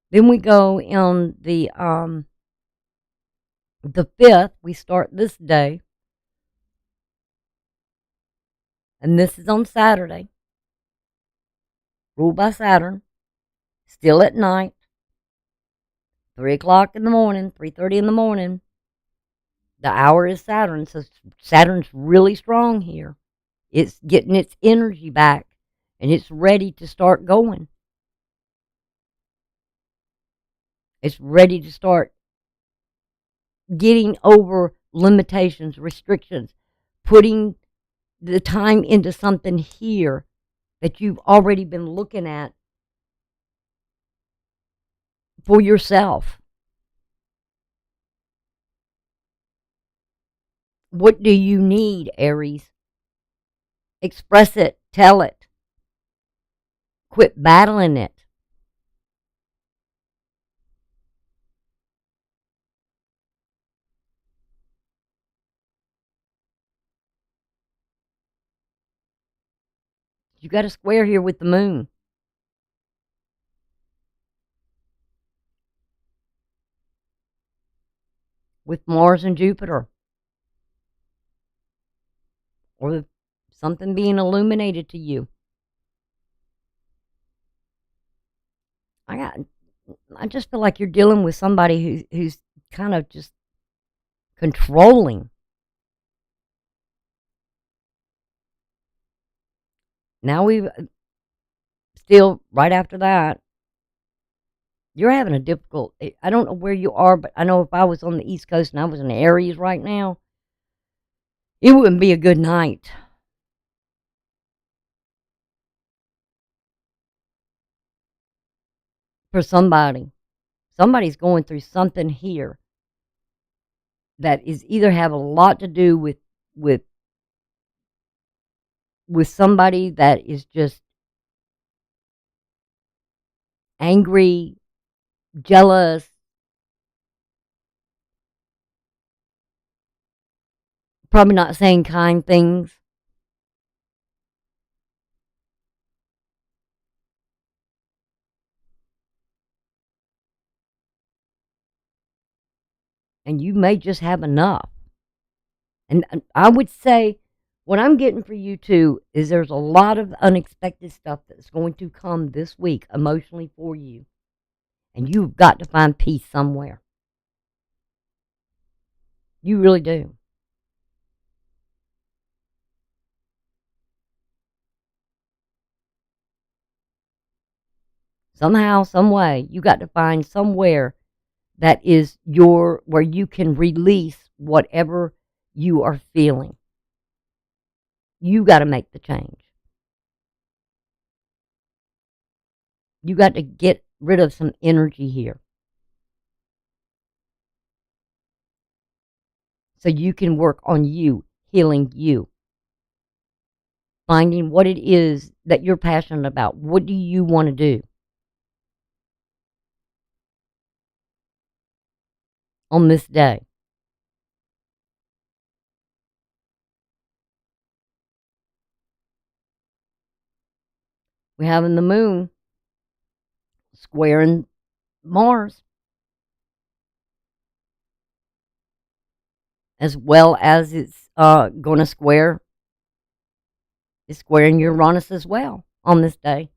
Then we go on the 5th. We start this day, and this is on Saturday. Ruled by Saturn. Still at night. 3:00 in the morning. 3:30 in the morning. The hour is Saturn, so Saturn's really strong here. It's getting its energy back, and it's ready to start going. It's ready to start getting over limitations, restrictions, putting the time into something here that you've already been looking at for yourself. What do you need, Aries? Express it. Tell it. Quit battling it. You got a square here with the moon. With Mars and Jupiter. Or something being illuminated to you. I just feel like you're dealing with somebody who's kind of just controlling. Now we've still right after that. You're having a difficult. I don't know where you are, but I know if I was on the East Coast and I was in Aries right now, it wouldn't be a good night. For somebody. Somebody's going through something here that is either have a lot to do with somebody that is just angry, jealous, probably not saying kind things. And you may just have enough. And I would say what I'm getting for you too is there's a lot of unexpected stuff that's going to come this week emotionally for you. And you've got to find peace somewhere. You really do. Somehow, some way, you got to find somewhere that is where you can release whatever you are feeling. You got to make the change. You got to get rid of some energy here. So you can work on you, healing you. Finding what it is that you're passionate about. What do you want to do? On this day. We have in the moon squaring Mars, as well as it's going to square. It's squaring Uranus as well on this day.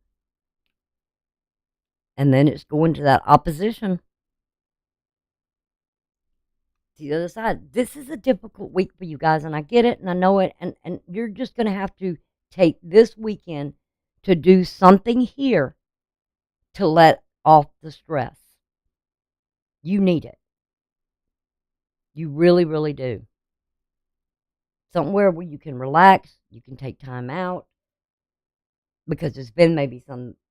And then it's going to that opposition to the other side. This is a difficult week for you guys, and I get it, and I know it, and you're just going to have to take this weekend to do something here to let off the stress. You need it. You really, really do. Somewhere where you can relax, you can take time out, because there's been maybe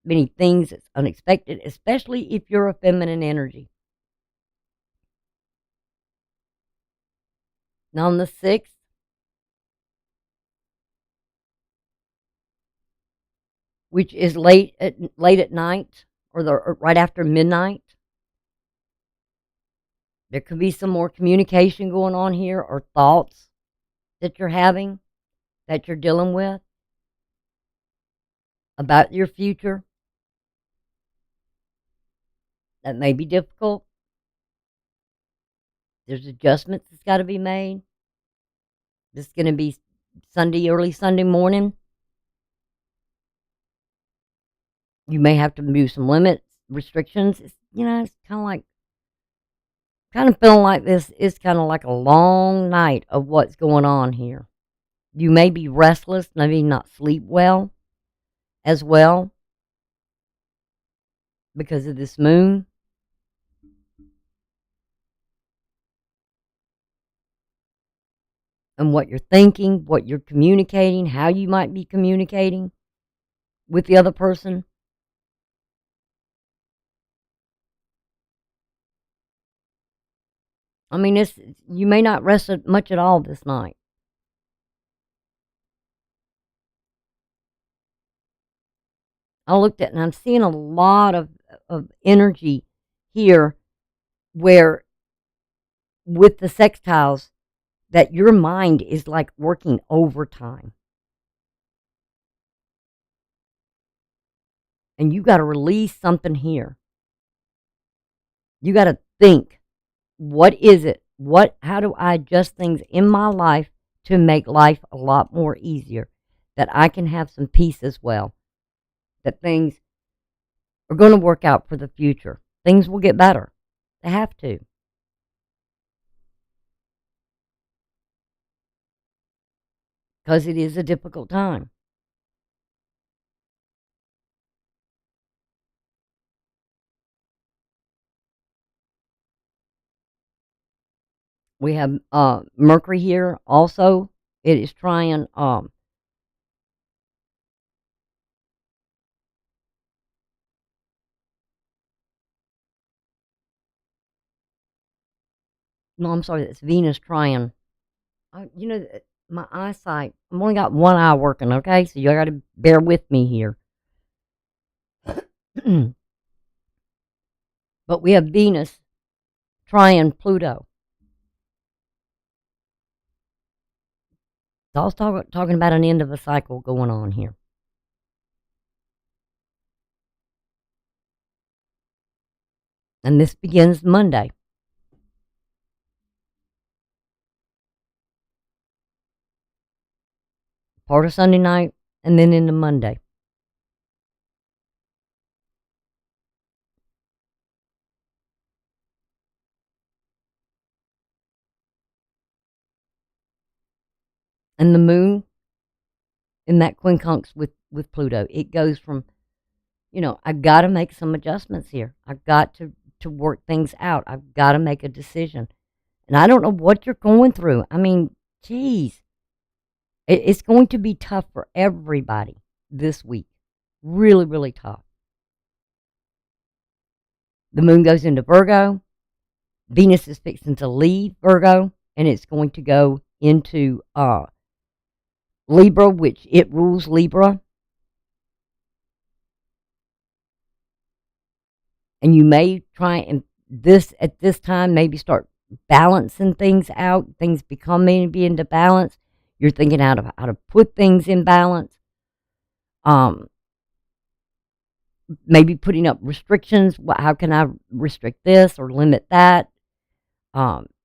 many things that's unexpected, especially if you're a feminine energy. Now on the 6th, which is late at night, or right after midnight, there could be some more communication going on here, or thoughts that you're having, that you're dealing with about your future that may be difficult. There's adjustments that's got to be made. This is going to be early Sunday morning. You may have to move some limits, restrictions. It's kind of feeling like this is kind of like a long night of what's going on here. You may be restless, maybe not sleep well as well because of this moon. And what you're thinking, what you're communicating, how you might be communicating with the other person. I mean, you may not rest much at all this night. I looked at it and I'm seeing a lot of energy here where, with the sextiles, that your mind is like working overtime. And you got to release something here. You got to think, what is it? How do I adjust things in my life to make life a lot more easier? That I can have some peace as well. That things are going to work out for the future. Things will get better. They have to. Because it is a difficult time. We have Mercury here also. It is trying no, I'm sorry, that's Venus trying. My eyesight, I've only got one eye working, okay? So you got to bear with me here. But we have Venus trying Pluto. So I was talking about an end of a cycle going on here. And this begins Monday. Part of Sunday night, and then into Monday. And the moon in that quincunx with Pluto, it goes from, I've got to make some adjustments here. I've got to work things out. I've got to make a decision. And I don't know what you're going through. I mean, geez. It's going to be tough for everybody this week. Really, really tough. The moon goes into Virgo. Venus is fixing to leave Virgo, and it's going to go into Libra, which it rules Libra. And you may try and at this time maybe start balancing things out. Things become maybe into balance. You're thinking how to put things in balance. Maybe putting up restrictions. How can I restrict this or limit that?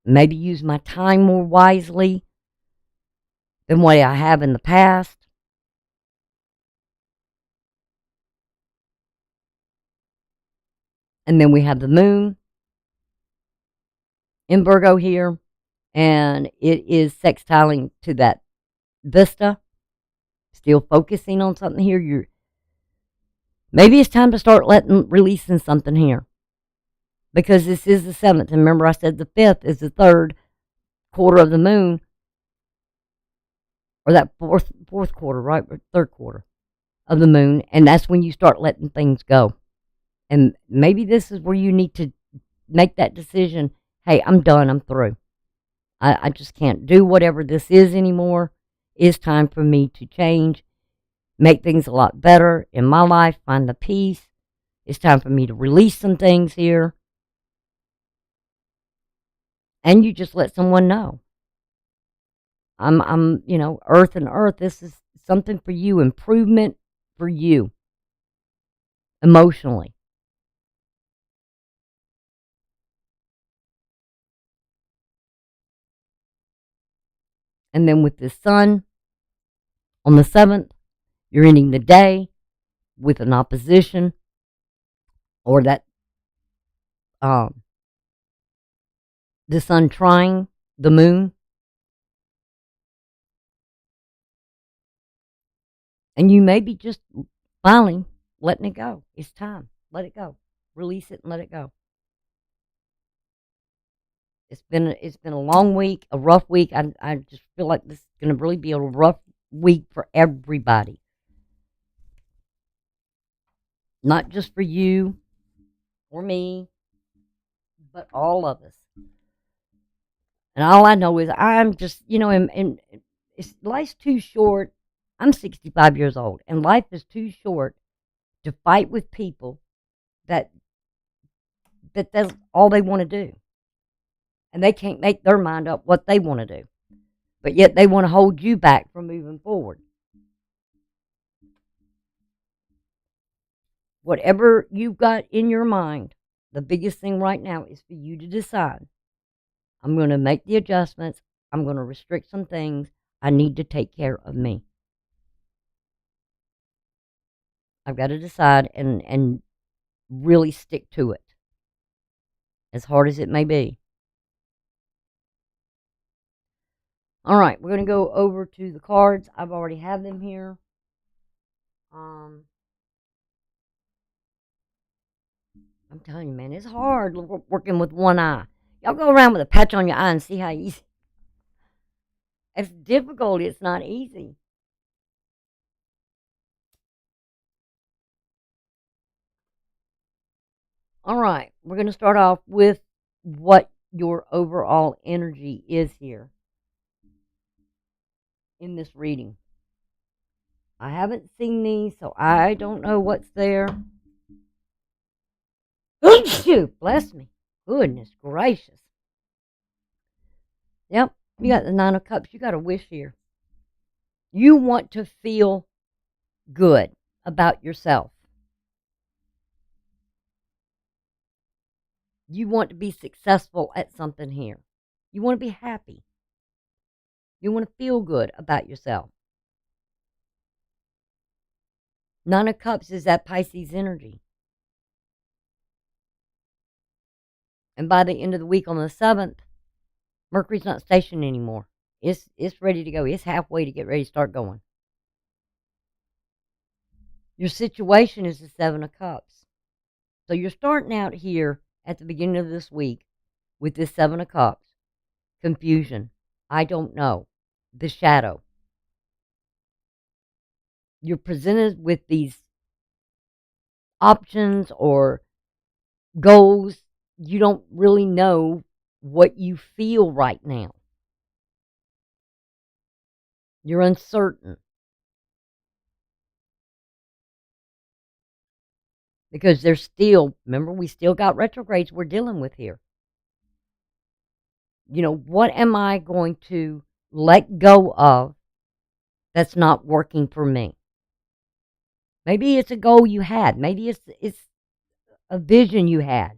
Maybe use my time more wisely than what I have in the past. And then we have the moon in Virgo here, and it is sextiling to that vista. Still focusing on something here. Maybe it's time to start releasing something here. because this is the 7th. And remember, I said the 5th is the 3rd quarter of the moon, or that fourth quarter, right? Or 3rd quarter of the moon. And that's when you start letting things go. And maybe this is where you need to make that decision. Hey, I'm done. I'm through. I just can't do whatever this is anymore. It's time for me to change, make things a lot better in my life, find the peace. It's time for me to release some things here. And you just let someone know. I'm, earth and earth. This is something for you, improvement for you emotionally. And then with the sun on the 7th, you're ending the day with an opposition, or that the sun trying the moon. And you may be just finally letting it go. It's time. Let it go. Release it and let it go. It's been a long week, a rough week. I just feel like this is going to really be a rough week for everybody. Not just for you or me, but all of us. And all I know is I'm just, and life's too short. I'm 65 years old, and life is too short to fight with people that's all they want to do. And they can't make their mind up what they want to do. But yet they want to hold you back from moving forward. Whatever you've got in your mind, the biggest thing right now is for you to decide. I'm going to make the adjustments. I'm going to restrict some things. I need to take care of me. I've got to decide and really stick to it, as hard as it may be. All right, we're going to go over to the cards. I've already had them here. I'm telling you, man, it's hard working with one eye. Y'all go around with a patch on your eye and see how easy. It's difficult. It's not easy. All right, we're going to start off with what your overall energy is here in this reading. I haven't seen these, so I don't know what's there. Bless me. Goodness gracious. Yep, you got the 9 of Cups. You got a wish here. You want to feel good about yourself. You want to be successful at something here. You want to be happy. You want to feel good about yourself. 9 of Cups is that Pisces energy. And by the end of the week on the 7th, Mercury's not stationed anymore. It's ready to go. It's halfway to get ready to start going. Your situation is the 7 of Cups. So you're starting out here at the beginning of this week with this 7 of Cups. Confusion. I don't know. The shadow. You're presented with these options or goals. You don't really know what you feel right now. You're uncertain. Because there's still, remember, we still got retrogrades we're dealing with here. What am I going to let go of that's not working for me? Maybe it's a goal you had. Maybe it's a vision you had.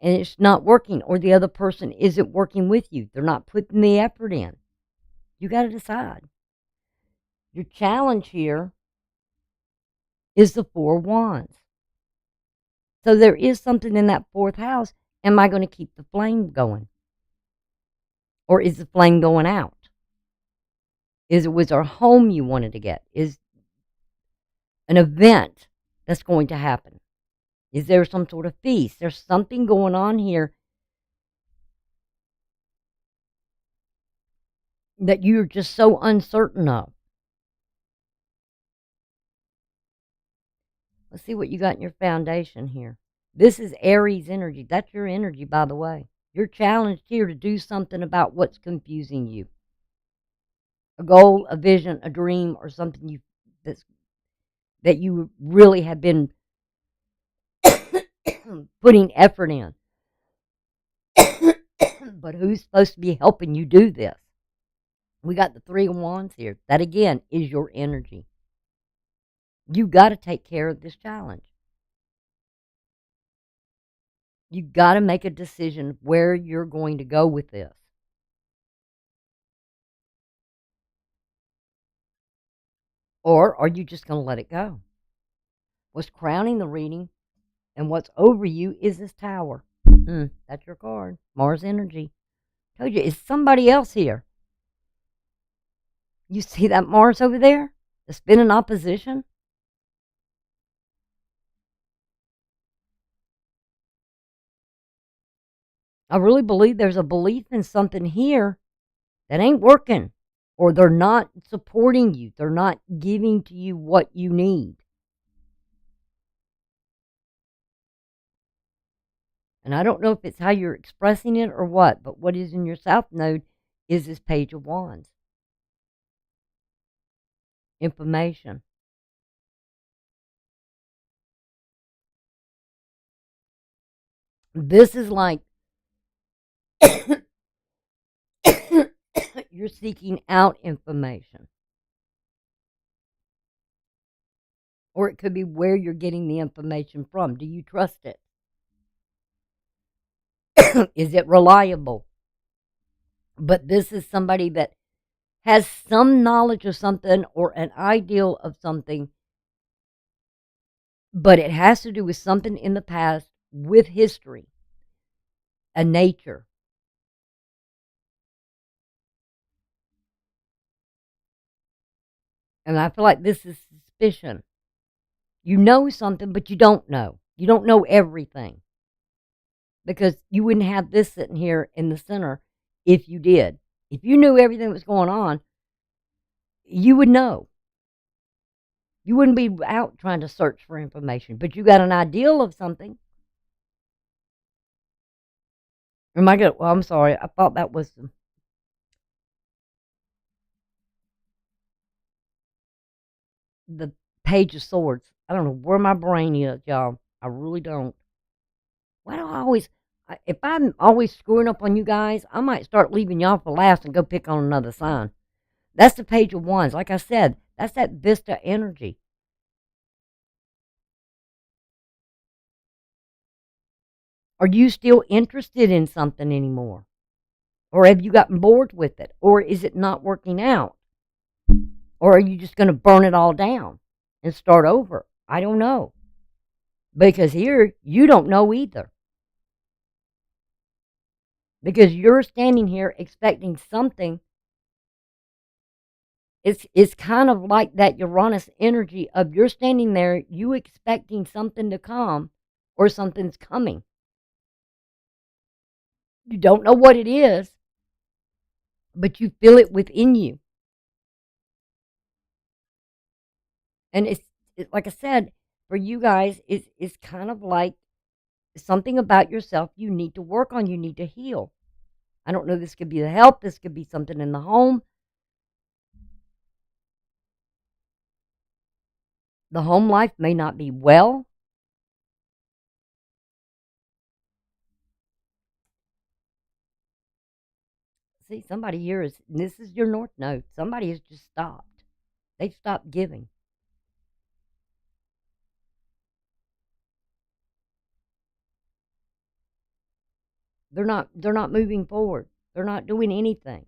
And it's not working, or the other person isn't working with you. They're not putting the effort in. You got to decide. Your challenge here is the 4 of Wands. So there is something in that 4th house. Am I going to keep the flame going? Or is the flame going out? Was there a home you wanted to get? Is an event that's going to happen? Is there some sort of feast? There's something going on here that you're just so uncertain of. Let's see what you got in your foundation here. This is Aries energy. That's your energy, by the way. You're challenged here to do something about what's confusing you. A goal, a vision, a dream, or something that you really have been putting effort in. But who's supposed to be helping you do this? We got the Three of Wands here. That, again, is your energy. You got to take care of this challenge. You got to make a decision where you're going to go with this. Or are you just going to let it go? What's crowning the reading and what's over you is this Tower. That's your card. Mars energy. Told you, it's somebody else here. You see that Mars over there? That's been in opposition? I really believe there's a belief in something here that ain't working. Or they're not supporting you. They're not giving to you what you need. And I don't know if it's how you're expressing it or what, but what is in your South Node is this Page of Wands. Information. This is like you're seeking out information. Or it could be where you're getting the information from. Do you trust it? Is it reliable? But this is somebody that has some knowledge of something or an ideal of something, but it has to do with something in the past with history, a nature. And I feel like this is suspicion. You know something, but you don't know. You don't know everything. Because you wouldn't have this sitting here in the center if you did. If you knew everything that was going on, you would know. You wouldn't be out trying to search for information, but you got an ideal of something. Am I good? Well, I'm sorry. I thought that was the Page of Swords. I don't know where my brain is, y'all. I really don't. Why do I always, if I'm always screwing up on you guys, I might start leaving y'all for last and go pick on another sign. That's the Page of Wands. Like I said, that's that Vista energy. Are you still interested in something anymore? Or have you gotten bored with it? Or is it not working out? Or are you just going to burn it all down and start over? I don't know. Because here, you don't know either. Because you're standing here expecting something. It's kind of like that Uranus energy of you're standing there, you expecting something to come or something's coming. You don't know what it is, but you feel it within you. And it's like I said, for you guys, it's kind of like something about yourself you need to work on, you need to heal. I don't know, this could be the health, this could be something in the home. The home life may not be well. See, somebody here is, this is your North Node, somebody has just stopped. They've stopped giving. They're not moving forward. They're not doing anything.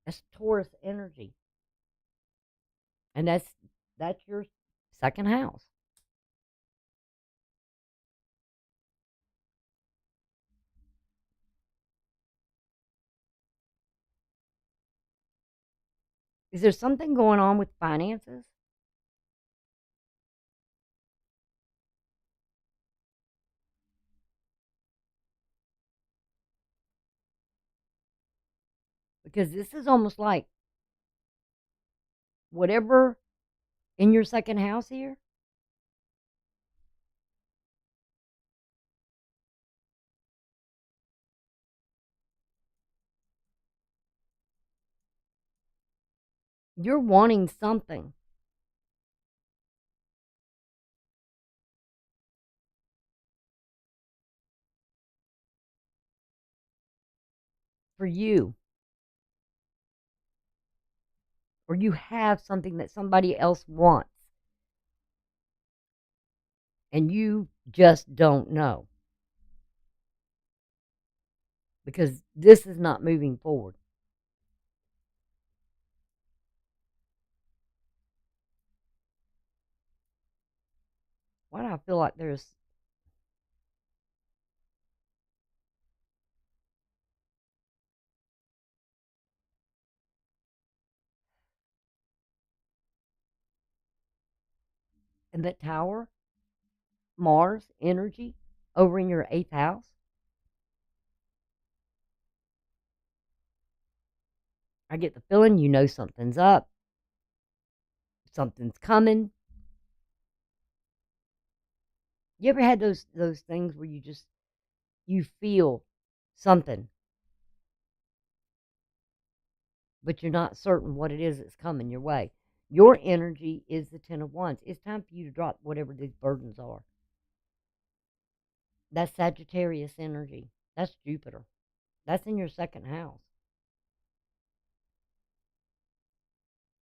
That's Taurus energy. And that's your second house. Is there something going on with finances? Because this is almost like whatever in your second house here, you're wanting something. For you, or you have something that somebody else wants, and you just don't know because this is not moving forward. Why do I feel like there's in that tower, Mars energy over in your eighth house? I get the feeling you know something's up, something's coming. You ever had those things where you feel something, but you're not certain what it is that's coming your way? Your energy is the Ten of Wands. It's time for you to drop whatever these burdens are. That's Sagittarius energy. That's Jupiter. That's in your second house.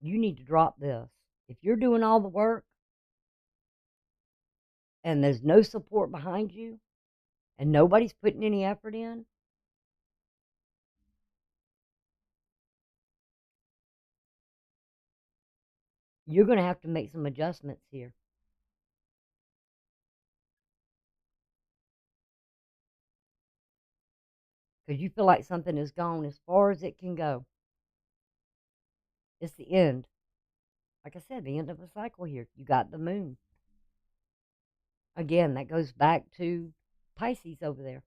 You need to drop this. If you're doing all the work and there's no support behind you and nobody's putting any effort in, you're going to have to make some adjustments here because you feel like something is gone as far as it can go. It's the end. Like I said, the end of a cycle here. You got the moon. Again, that goes back to Pisces over there.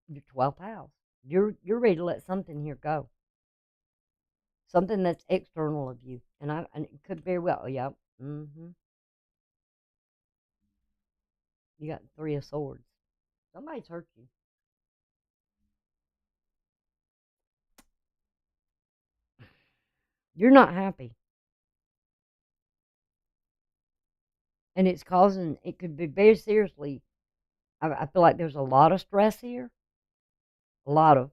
Your 12th house. You're ready to let something here go. Something that's external of you. And it could very well, yeah. You got Three of Swords. Somebody's hurt you. You're not happy. And it's causing, it could be very seriously, I feel like there's a lot of stress here, a lot of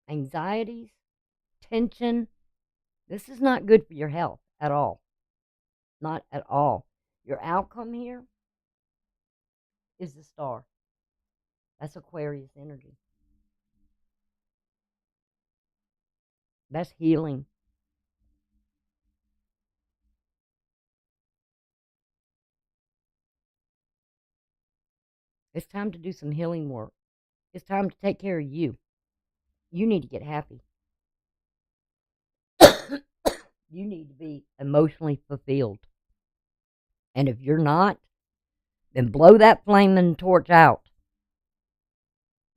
anxieties, tension. This is not good for your health at all. Not at all. Your outcome here is the Star. That's Aquarius energy. That's healing. It's time to do some healing work. It's time to take care of you. You need to get happy. You need to be emotionally fulfilled. And if you're not, then blow that flaming torch out.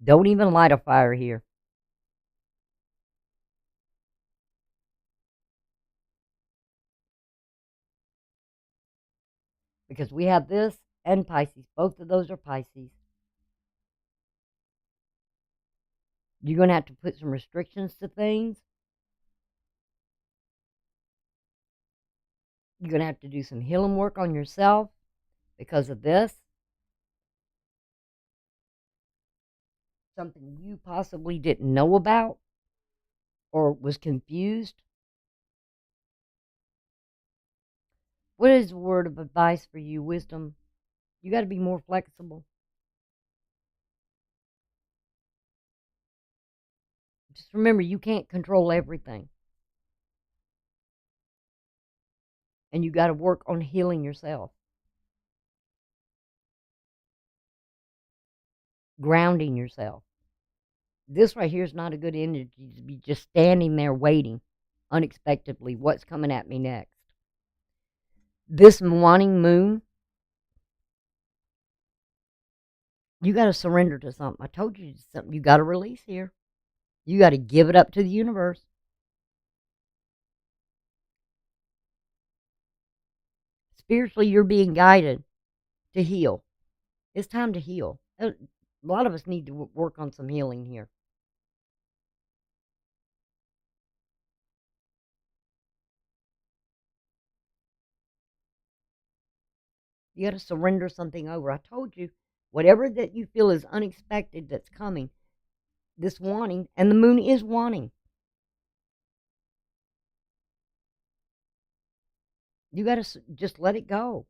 Don't even light a fire here. Because we have this and Pisces. Both of those are Pisces. You're going to have to put some restrictions to things. You're going to have to do some healing work on yourself because of this. Something you possibly didn't know about or was confused. What is a word of advice for you, wisdom? You got to be more flexible. Just remember, you can't control everything. And you got to work on healing yourself. grounding yourself. This right here is not a good energy to be just standing there waiting unexpectedly. What's coming at me next? This waning moon, you got to surrender to something. I told you something you got to release here. You got to give it up to the universe. Spiritually, you're being guided to heal. It's time to heal. A lot of us need to work on some healing here. You got to surrender something over. I told you, whatever that you feel is unexpected that's coming, this wanting, and the moon is wanting. You got to just let it go.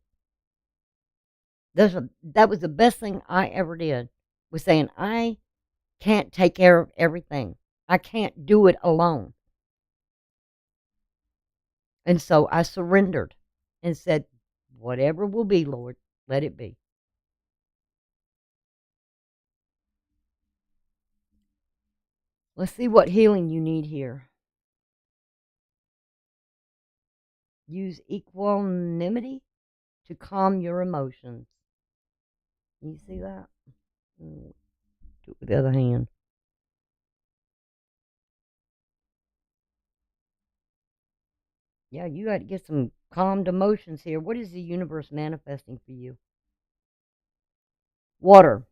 That was the best thing I ever did, was saying, I can't take care of everything. I can't do it alone. And so I surrendered and said, whatever will be, Lord, let it be. Let's see what healing you need here. Use equanimity to calm your emotions. You see that? Do it with the other hand. Yeah, you got to get some calmed emotions here. What is the universe manifesting for you? Water.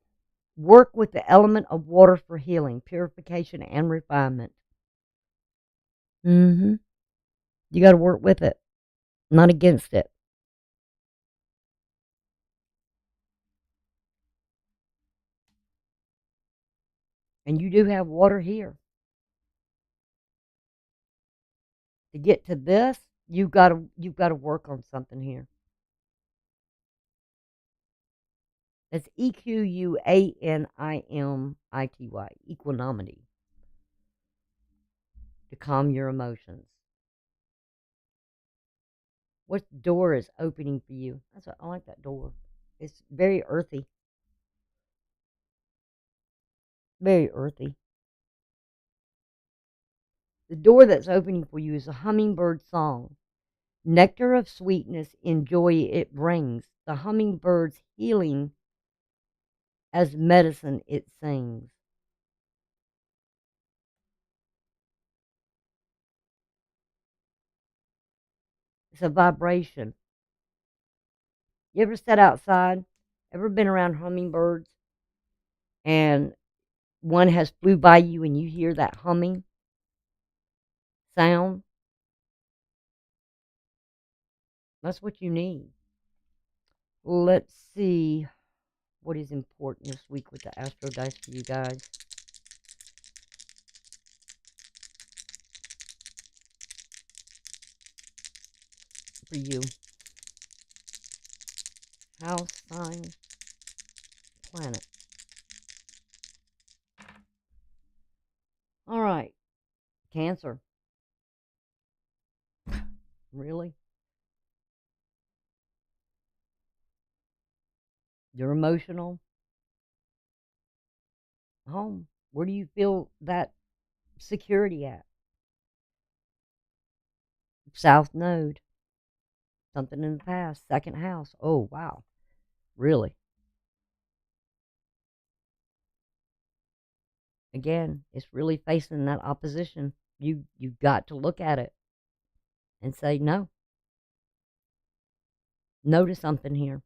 Work with the element of water for healing, purification, and refinement. You got to work with it, not against it. And you do have water here. To get to this, you've got to work on something here. It's equanimity, equanimity, to calm your emotions. What door is opening for you? I like that door. It's very earthy. Very earthy. The door that's opening for you is a hummingbird song. Nectar of sweetness and joy it brings. The hummingbird's healing as medicine it sings. It's a vibration. You ever sat outside? Ever been around hummingbirds? And one has flew by you and you hear that humming sound? That's what you need. Let's see what is important this week with the Astro Dice for you guys. For you. House, sign, planet. All right. Cancer. Really? You're emotional? Home. Where do you feel that security at? South node. Something in the past. Second house. Oh, wow. Really? Again, it's really facing that opposition. You've got to look at it and say no. No to something here.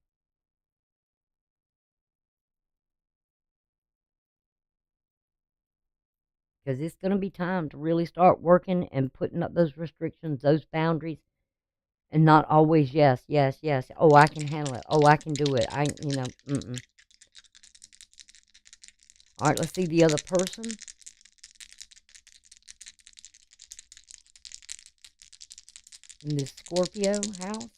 Because it's going to be time to really start working and putting up those restrictions, those boundaries, and not always yes, yes, yes. Oh, I can handle it. Oh, I can do it. All right, let's see the other person. In this Scorpio house.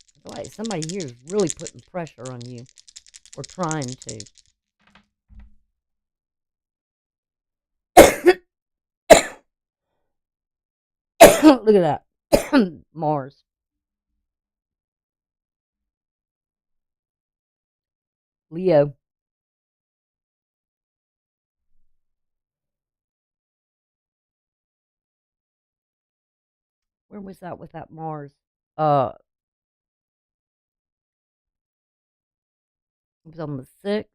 I feel like somebody here is really putting pressure on you, or trying to. Look at that. Mars. Leo. Where was that with that Mars? Uh, it was on the 6th.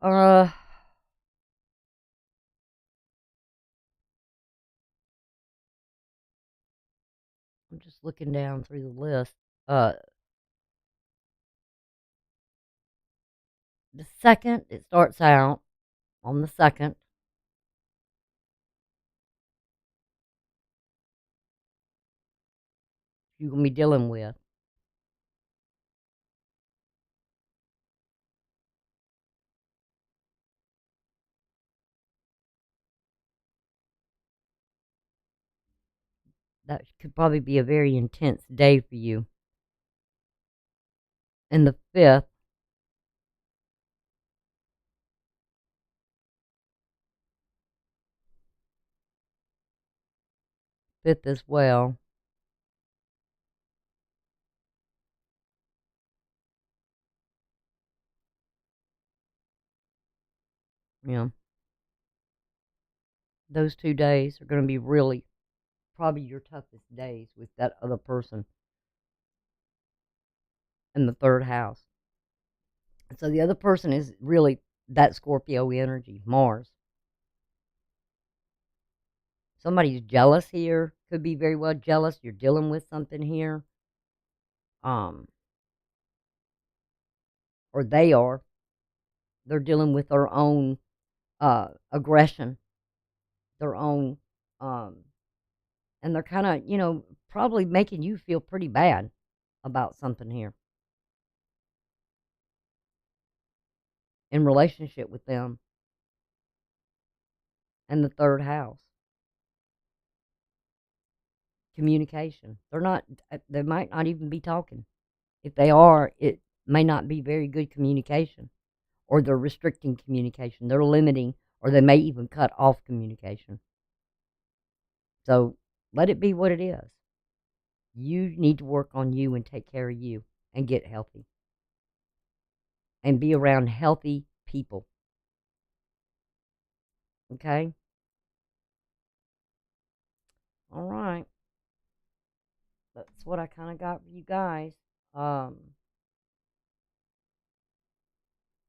Uh, I'm just looking down through the list. Uh, the 2nd, it starts out on the 2nd. You're going to be dealing with. That could probably be a very intense day for you. And the 5th, 5th as well. Yeah. Those 2 days are going to be really probably your toughest days with that other person in the 3rd house. So the other person is really that Scorpio energy, Mars. Somebody's jealous here, could be very well jealous. You're dealing with something here. Or they are. They're dealing with their own aggression, their own, and they're kind of, probably making you feel pretty bad about something here in relationship with them and the 3rd house. Communication. They might not even be talking. If they are, it may not be very good communication, or they're restricting communication. They're limiting, or they may even cut off communication. So let it be what it is. You need to work on you and take care of you and get healthy and be around healthy people. Okay? All right. That's what I kind of got for you guys. Uh-oh.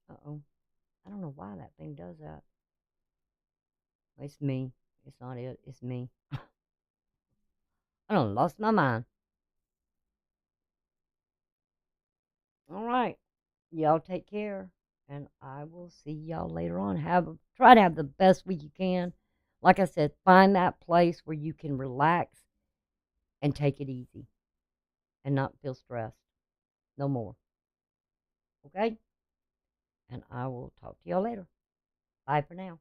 I don't know why that thing does that. It's me. It's not it. It's me. I done lost my mind. All right. Y'all take care. And I will see y'all later on. Try to have the best week you can. Like I said, find that place where you can relax and take it easy and not feel stressed. No more. Okay? And I will talk to y'all later. Bye for now.